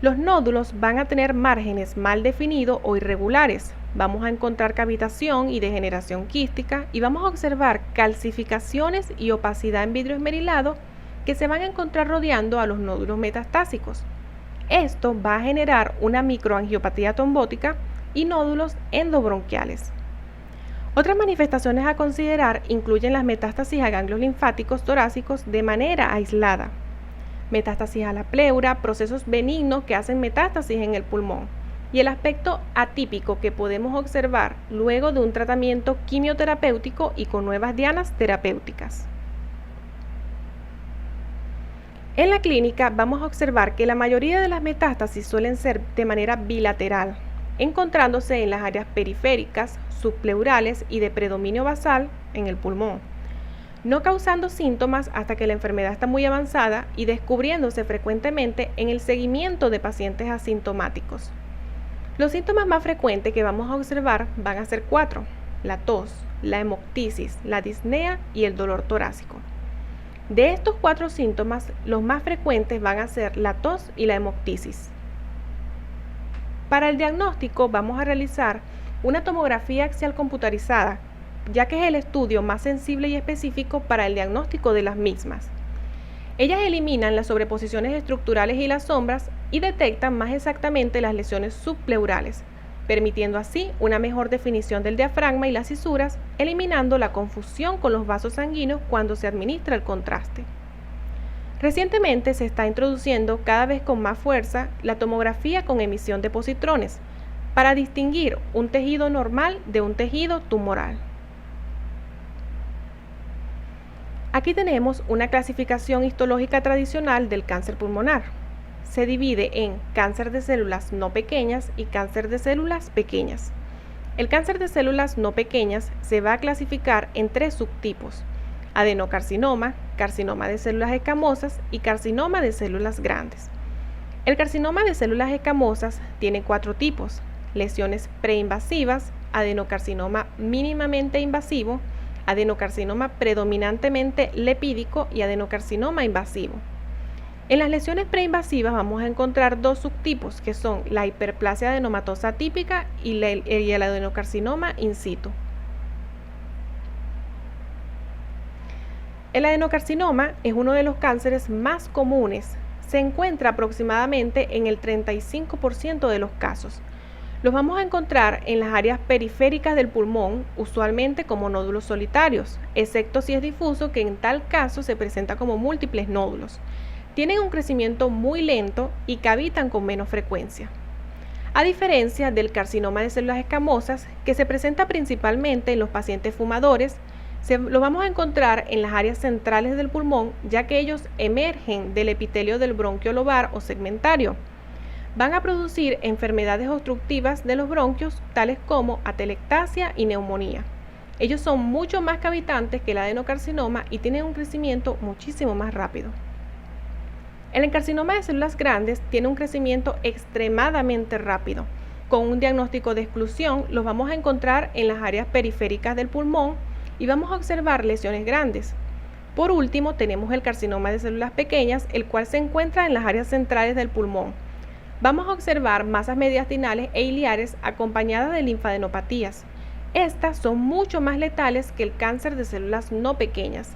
Los nódulos van a tener márgenes mal definidos o irregulares. Vamos a encontrar cavitación y degeneración quística y vamos a observar calcificaciones y opacidad en vidrio esmerilado que se van a encontrar rodeando a los nódulos metastásicos. Esto va a generar una microangiopatía trombótica y nódulos endobronquiales. Otras manifestaciones a considerar incluyen las metástasis a ganglios linfáticos torácicos de manera aislada, metástasis a la pleura, procesos benignos que hacen metástasis en el pulmón, y el aspecto atípico que podemos observar luego de un tratamiento quimioterapéutico y con nuevas dianas terapéuticas. En la clínica vamos a observar que la mayoría de las metástasis suelen ser de manera bilateral, encontrándose en las áreas periféricas, subpleurales y de predominio basal en el pulmón, no causando síntomas hasta que la enfermedad está muy avanzada y descubriéndose frecuentemente en el seguimiento de pacientes asintomáticos. Los síntomas más frecuentes que vamos a observar van a ser 4: la tos, la hemoptisis, la disnea y el dolor torácico. De estos 4 síntomas, los más frecuentes van a ser la tos y la hemoptisis. Para el diagnóstico vamos a realizar una tomografía axial computarizada, ya que es el estudio más sensible y específico para el diagnóstico de las mismas. Ellas eliminan las sobreposiciones estructurales y las sombras y detectan más exactamente las lesiones subpleurales, permitiendo así una mejor definición del diafragma y las cisuras, eliminando la confusión con los vasos sanguíneos cuando se administra el contraste. Recientemente se está introduciendo cada vez con más fuerza la tomografía con emisión de positrones para distinguir un tejido normal de un tejido tumoral. Aquí tenemos una clasificación histológica tradicional del cáncer pulmonar. Se divide en cáncer de células no pequeñas y cáncer de células pequeñas. El cáncer de células no pequeñas se va a clasificar en 3 subtipos: adenocarcinoma, carcinoma de células escamosas y carcinoma de células grandes. El carcinoma de células escamosas tiene 4 tipos: lesiones preinvasivas, adenocarcinoma mínimamente invasivo, adenocarcinoma predominantemente lipídico y adenocarcinoma invasivo. En las lesiones preinvasivas vamos a encontrar 2 subtipos, que son la hiperplasia adenomatosa típica y el adenocarcinoma in situ. El adenocarcinoma es uno de los cánceres más comunes. Se encuentra aproximadamente en el 35% de los casos. Los vamos a encontrar en las áreas periféricas del pulmón, usualmente como nódulos solitarios, excepto si es difuso, que en tal caso se presenta como múltiples nódulos. tienen un crecimiento muy lento y cavitan con menos frecuencia. A diferencia del carcinoma de células escamosas, que se presenta principalmente en los pacientes fumadores, lo vamos a encontrar en las áreas centrales del pulmón, ya que ellos emergen del epitelio del bronquio lobar o segmentario. Van a producir enfermedades obstructivas de los bronquios, tales como atelectasia y neumonía. Ellos son mucho más cavitantes que el adenocarcinoma y tienen un crecimiento muchísimo más rápido. El carcinoma de células grandes tiene un crecimiento extremadamente rápido. Con un diagnóstico de exclusión los vamos a encontrar en las áreas periféricas del pulmón y vamos a observar lesiones grandes. Por último, tenemos el carcinoma de células pequeñas, el cual se encuentra en las áreas centrales del pulmón. Vamos a observar masas mediastinales e iliares acompañadas de linfadenopatías. Estas son mucho más letales que el cáncer de células no pequeñas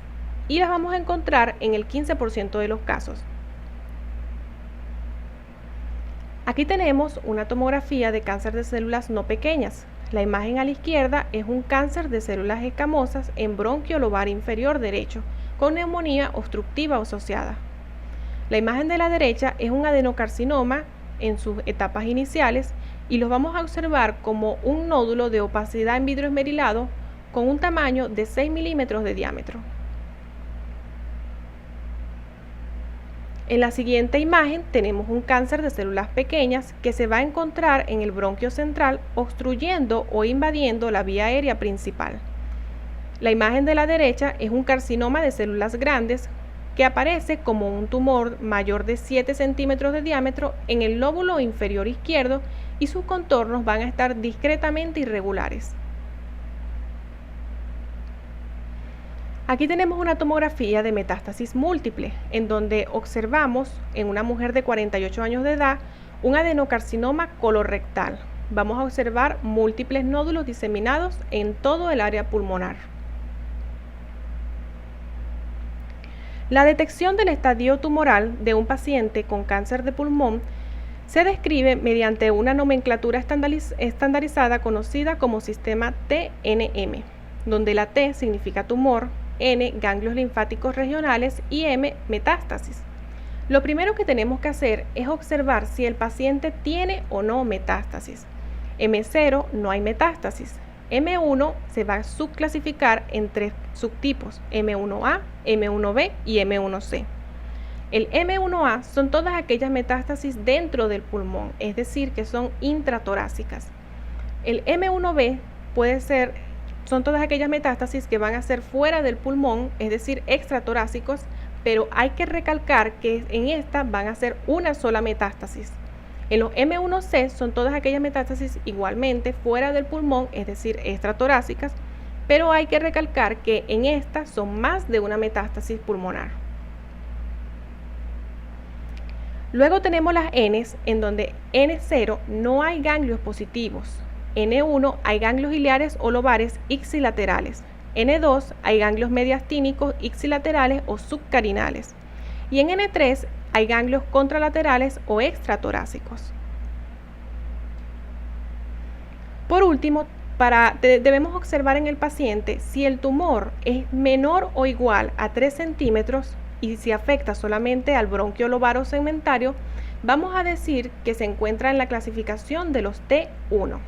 y las vamos a encontrar en el 15% de los casos. Aquí tenemos una tomografía de cáncer de células no pequeñas. La imagen a la izquierda es un cáncer de células escamosas en bronquio lobar inferior derecho, con neumonía obstructiva asociada. La imagen de la derecha es un adenocarcinoma en sus etapas iniciales y los vamos a observar como un nódulo de opacidad en vidrio esmerilado con un tamaño de 6 milímetros de diámetro. En la siguiente imagen tenemos un cáncer de células pequeñas que se va a encontrar en el bronquio central obstruyendo o invadiendo la vía aérea principal. La imagen de la derecha es un carcinoma de células grandes que aparece como un tumor mayor de 7 centímetros de diámetro en el lóbulo inferior izquierdo y sus contornos van a estar discretamente irregulares. Aquí tenemos una tomografía de metástasis múltiple, en donde observamos en una mujer de 48 años de edad un adenocarcinoma colorectal. Vamos a observar múltiples nódulos diseminados en todo el área pulmonar. La detección del estadio tumoral de un paciente con cáncer de pulmón se describe mediante una nomenclatura estandarizada conocida como sistema TNM, donde la T significa tumor, N ganglios linfáticos regionales y M metástasis. Lo primero que tenemos que hacer es observar si el paciente tiene o no metástasis. M0 no hay metástasis. M1 se va a subclasificar en 3 subtipos, M1A, M1B y M1C. El M1A son todas aquellas metástasis dentro del pulmón, es decir, que son intratorácicas. El M1B son todas aquellas metástasis que van a ser fuera del pulmón, es decir, extratorácicos, pero hay que recalcar que en esta van a ser una sola metástasis. En los M1C son todas aquellas metástasis igualmente fuera del pulmón, es decir, extratorácicas, pero hay que recalcar que en esta son más de una metástasis pulmonar. Luego tenemos las Ns, en donde N0 no hay ganglios positivos, N1 hay ganglios iliares o lobares ipsilaterales, N2 hay ganglios mediastínicos ipsilaterales o subcarinales, y en N3 hay ganglios contralaterales o extratorácicos. Por último, debemos observar en el paciente si el tumor es menor o igual a 3 centímetros y si afecta solamente al bronquio lobar segmentario, vamos a decir que se encuentra en la clasificación de los T1.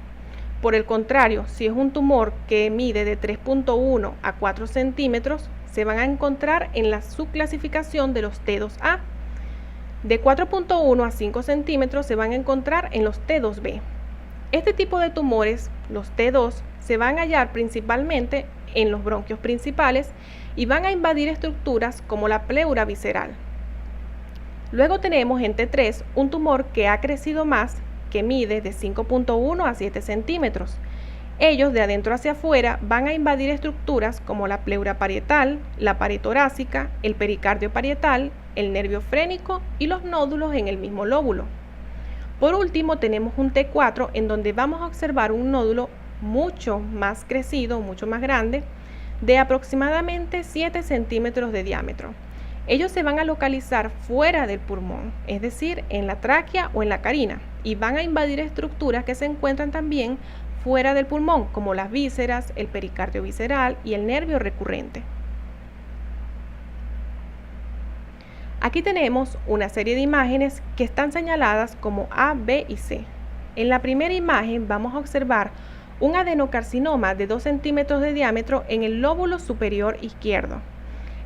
Por el contrario, si es un tumor que mide de 3.1 a 4 centímetros, se van a encontrar en la subclasificación de los T2A. De 4.1 a 5 centímetros se van a encontrar en los T2B. Este tipo de tumores, los T2, se van a hallar principalmente en los bronquios principales y van a invadir estructuras como la pleura visceral. Luego tenemos en T3 un tumor que ha crecido más, que mide de 5.1 a 7 centímetros. Ellos de adentro hacia afuera van a invadir estructuras como la pleura parietal, la pared torácica, el pericardio parietal, el nervio frénico y los nódulos en el mismo lóbulo. Por último tenemos un T4 en donde vamos a observar un nódulo mucho más crecido, mucho más grande, de aproximadamente 7 centímetros de diámetro. Ellos se van a localizar fuera del pulmón, es decir, en la tráquea o en la carina, y van a invadir estructuras que se encuentran también fuera del pulmón, como las vísceras, el pericardio visceral y el nervio recurrente. Aquí tenemos una serie de imágenes que están señaladas como A, B y C. En la primera imagen vamos a observar un adenocarcinoma de 2 centímetros de diámetro en el lóbulo superior izquierdo.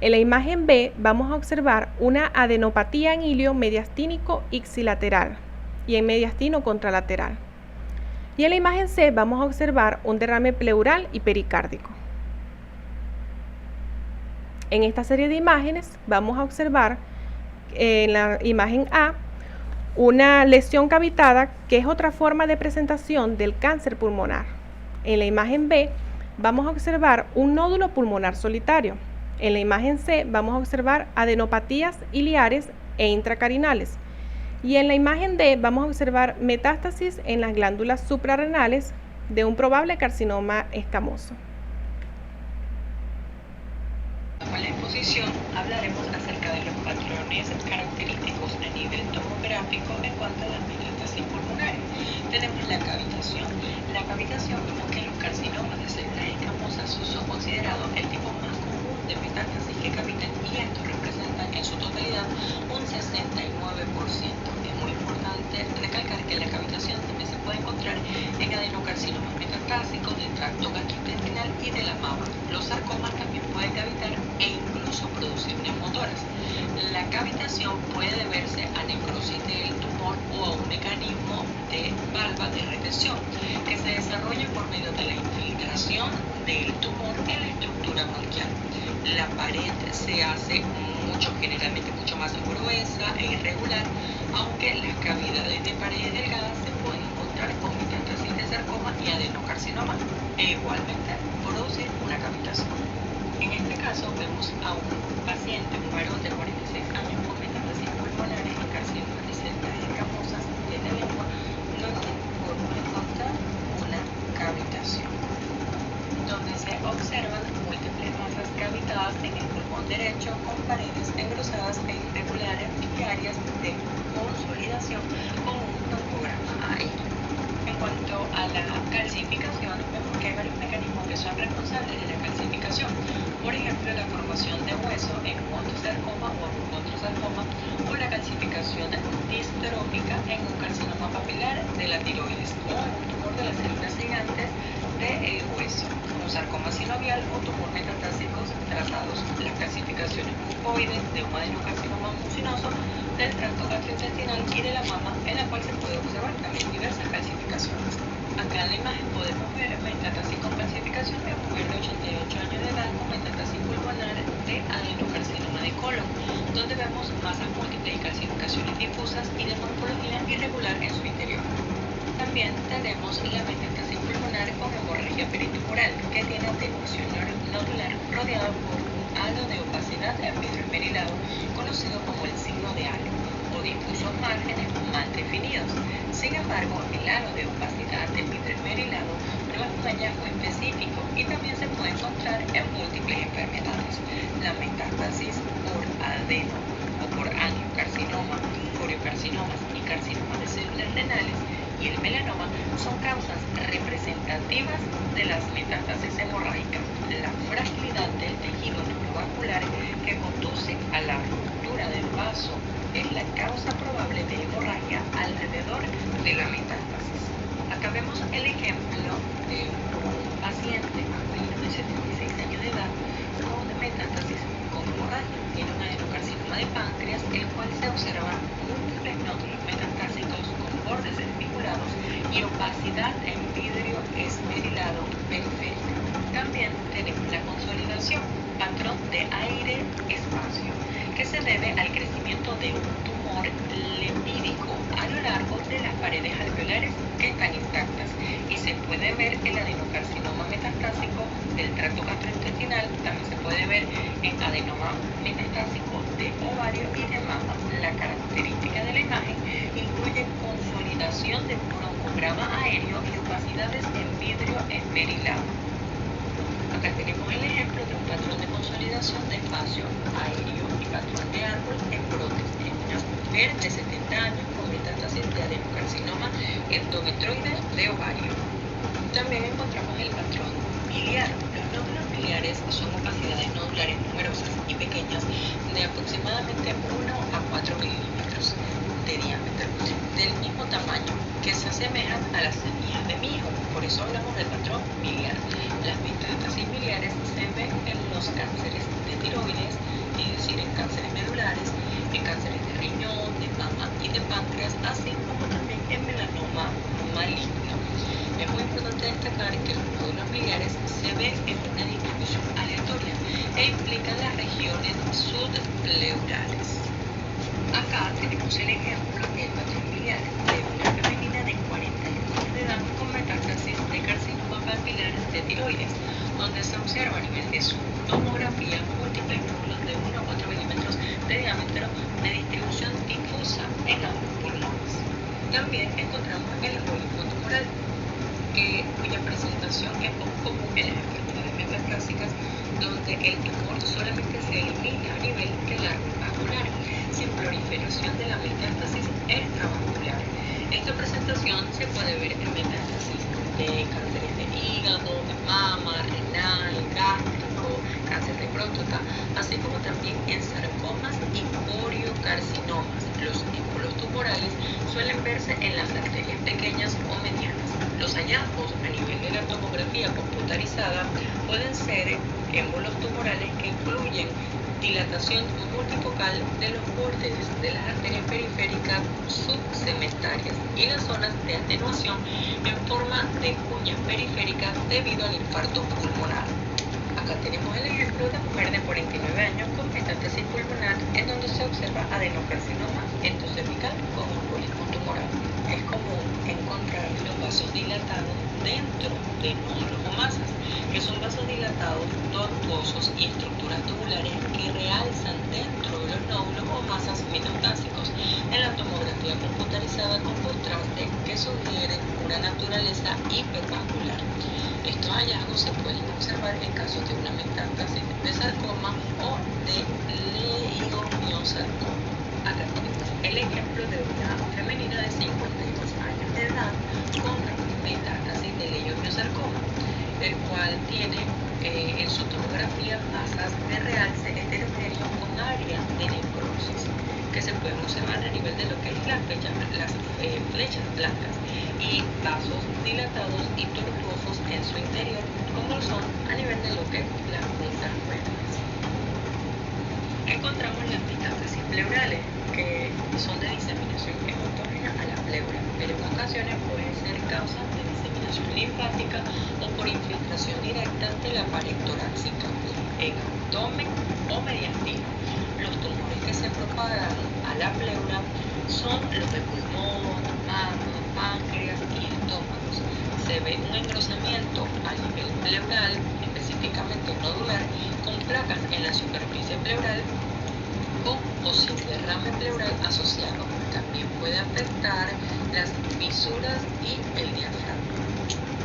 En la imagen B vamos a observar una adenopatía en hilio mediastínico ipsilateral y en mediastino contralateral. Y en la imagen C vamos a observar un derrame pleural y pericárdico. En esta serie de imágenes vamos a observar en la imagen A una lesión cavitada, que es otra forma de presentación del cáncer pulmonar. En la imagen B vamos a observar un nódulo pulmonar solitario. En la imagen C vamos a observar adenopatías iliares e intracarinales. Y en la imagen D vamos a observar metástasis en las glándulas suprarrenales de un probable carcinoma escamoso. Con la exposición hablaremos acerca de los patrones característicos a nivel tomográfico en cuanto a las metástasis pulmonares. Tenemos la cavitación. La cavitación, como que los carcinomas de células escamosas son considerados el tipo más común de metástasis que cavitan, y estos representan en su totalidad un 69%. Es muy importante recalcar que la cavitación también se puede encontrar en adenocarcinomas metastásicos del tracto gastrointestinal y de la mama. Los sarcomas también pueden cavitar e incluso producir neumotoras. La cavitación puede deberse a necrosis del tumor o a un mecanismo de valva de retención que se desarrolla por medio de la infiltración del tumor en la estructura bronquial. La pared se hace generalmente mucho más gruesa e irregular, aunque las cavidades de paredes delgadas se pueden encontrar con metástasis de sarcoma y adenocarcinoma e igualmente producir una cavitación. En este caso vemos a un paciente, un varón de 46 años con metástasis pulmonares y carcinoma de células escamosas de la lengua, donde podemos encontrar una cavitación, donde se observan múltiples masas cavitadas en el pulmón derecho con paredes engrosadas e irregulares y áreas de consolidación con un toncograma aéreo. En cuanto a la calcificación, vemos que hay varios mecanismos que son responsables de la calcificación. Por ejemplo, la formación de hueso en un osteosarcoma o un condrosarcoma, o la calcificación distrófica en un carcinoma papilar de la tiroides o un tumor de las células gigantes del hueso, un sarcoma sinovial o tumor metastásicos tratados. Las calcificaciones mucoides de un adenocarcinoma mucinoso del tracto gastrointestinal y de la mama, en la cual se puede observar también diversas calcificaciones. Acá en la imagen podemos ver metástasis con calcificación de mujer de 88 años de edad con metástasis pulmonar de adenocarcinoma de colon, donde vemos masas múltiples y calcificaciones difusas y de morfología irregular en su interior. También tenemos la metástasis pulmonar con hemorragia peritumoral, que tiene atenuación nodular rodeada por un halo de opacidad en vidrio esmerilado, conocido como el signo de halo, o difusos márgenes mal definidos. Sin embargo, el halo de opacidad del vidrio esmerilado no es un hallazgo específico y también se puede encontrar en múltiples enfermedades. La metástasis por adeno o por angiocarcinoma, coriocarcinomas y carcinomas de células renales y el melanoma son causas representativas de las metástasis hemorrágicas. La fragilidad del tejido neurovascular que conduce a la ruptura del vaso es la causa probable de hemorragia alrededor de la metástasis. Acá vemos el ejemplo de un paciente masculino de 76 años de edad con metástasis con hemorragia. Tiene un adenocarcinoma de páncreas, el cual se observa múltiples nódulos metastásicos con bordes desfigurados y opacidad en vidrio esmerilado periférico. También tenemos la consolidación, patrón de aire-espacio, que se debe al crecimiento de un tumor lipídico a lo largo de las paredes alveolares que están intactas, y se puede ver el adenocarcinoma metastásico del tracto gastrointestinal. También se puede ver en adenoma metastásico de ovario y de mama. La característica de la imagen incluye consolidación de broncograma aéreo y opacidades en vidrio esmerilado. Acá tenemos el ejemplo de un patrón de consolidación de espacio aéreo y patrón de árbol en brotes en una mujer de 70 años con metástasis de adenocarcinoma endometrioide de ovario. También encontramos el patrón biliar. Los nódulos biliares son opacidades nodulares numerosas y pequeñas de aproximadamente 1 4 milímetros de diámetro, del mismo tamaño, que se asemejan a las semillas de mijo. Por eso hablamos del patrón miliar. Las metástasis miliares se ven en los cánceres de tiroides, es decir, en cánceres medulares, en cánceres de riñón, de mama y de páncreas, así como también en melanoma maligno. Es muy importante destacar que los nódulos miliares se ven en una distribución aleatoria e implican las regiones subpleurales. Acá tenemos el ejemplo del patrón miliar de una femenina de 40 años de edad con metástasis de carcinoma papilar de tiroides, donde se observa a nivel de su tomografía múltiples nódulos de 1 a 4 milímetros de diámetro de distribución difusa en ambos pulmones. También encontramos el embólico tumoral, cuya presentación es poco común en las enfermedades metastásicas, donde el tumor solamente se elimina a nivel del árbol vascular, sin proliferación de la metástasis extravascular. Esta presentación se puede ver en metástasis de cánceres de hígado, de mama, renal, gástrico, cáncer de próstata, así como también en sarcomas y coriocarcinomas. Los émbolos tumorales suelen verse en las arterias pequeñas o medianas. Los hallazgos a nivel de la tomografía computarizada pueden ser émbolos tumorales que incluyen dilatación multifocal de los vórtices de las arterias periféricas subsegmentarias y las zonas de atenuación en forma de cuñas periféricas debido al infarto pulmonar. Acá tenemos el ejemplo de mujer de 49 años con metástasis pulmonar, en donde se observa adenocarcinoma endocervical con embólico tumoral. Es común encontrar los vasos dilatados dentro de nódulos o masas, que son vasos dilatados, tortuosos y estructuras tubulares que realzan dentro de los nódulos o masas metastásicos en la tomografía computarizada con contraste que sugieren una naturaleza hipervascular. Estos hallazgos se pueden observar en casos de una metástasis de sarcoma o de leiomiosarcoma. Acá tenemos el ejemplo de una femenina de 52 años de edad con metástasis de leiomiosarcoma, el cual tiene en su tomografía masas de realce heterogéneo con área de necrosis, que se pueden observar a nivel de lo que es las flechas blancas y vasos dilatados y tortuosos en su interior, como son a nivel de lo que es las puntas ruedas. Encontramos las metástasis pleurales, que son de diseminación hematógena a la pleura, pero en ocasiones pueden ser causa de diseminación linfática o por infiltración directa de la pared torácica, en abdomen o mediastino. Los tumores que se propagan a la pleura son los de pulmón, mama, páncreas y estómagos. Se ve un engrosamiento a nivel pleural, específicamente nodular, con placas en la superficie pleural con o sin derrame pleural asociado. También puede afectar las fisuras y el diafragma.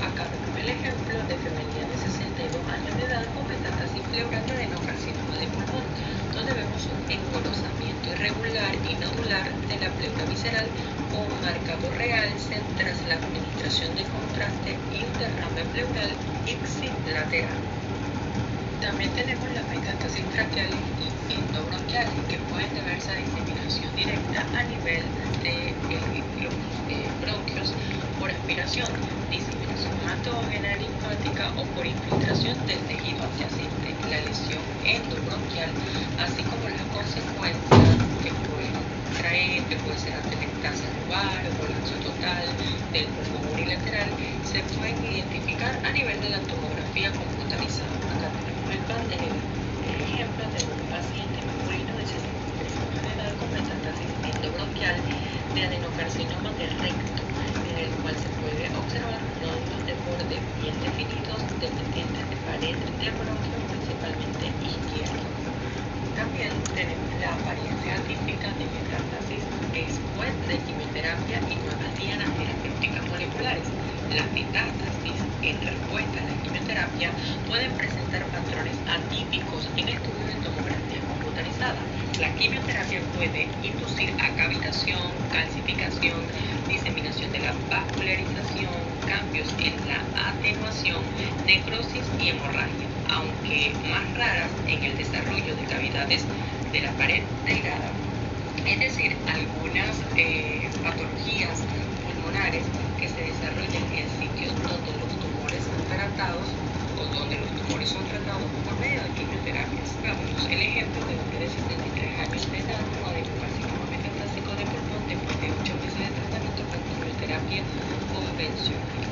Acá vemos el ejemplo de femenina de 62 años de edad con metástasis pleural de adenocarcinoma de pulmón, donde vemos un engrosamiento irregular y nodular de la pleura visceral con un marcado realce tras la administración de contraste y un derrame pleural ipsilateral. También tenemos las metástasis traqueales y endobronquiales, que pueden deberse a diseminación directa a nivel de los bronquios por aspiración, diseminación hematógena linfática o por infiltración del tejido adyacente, la lesión endobronquial, así como las consecuencias que pueden traer, que puede ser atelectasia lobar o colapso total del pulmón unilateral, se pueden identificar a nivel de la tomografía computarizada. Acá tenemos el ejemplo de un paciente masculino de 63 años de edad con metástasis endobronquial de adenocarcinoma del recto, en el cual se puede observar nódulos de borde bien definidos dependientes de pared de bronquio, principalmente izquierdo. También tenemos la apariencia atípica de metástasis después de quimioterapia y nuevas dianas terapéuticas moleculares. Las metástasis en respuesta a la quimioterapia pueden presentar patrones atípicos en estudios de tomografía computarizada. La quimioterapia puede inducir a cavitación, calcificación, diseminación de la vascularización, cambios en la atenuación, necrosis y hemorragia, aunque más raras en el desarrollo de cavidades de la pared delgada. es decir, algunas patologías pulmonares que se desarrollan en sitios donde los tumores son tratados o donde los tumores son tratados por medio de quimioterapias. Veamos el ejemplo de un hombre de 73 años de edad con adenocarcinoma metastásico de pulmón después de 8 meses de tratamiento con quimioterapia convencional.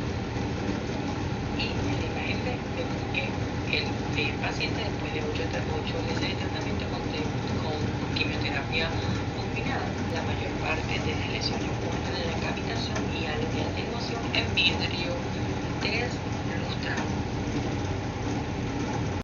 Y en la imagen B vemos que el paciente después de 8 meses de tratamiento con quimioterapia combinada, la mayor parte de las lesiones muestran la cavitación y algo de atenuación en vidrio desde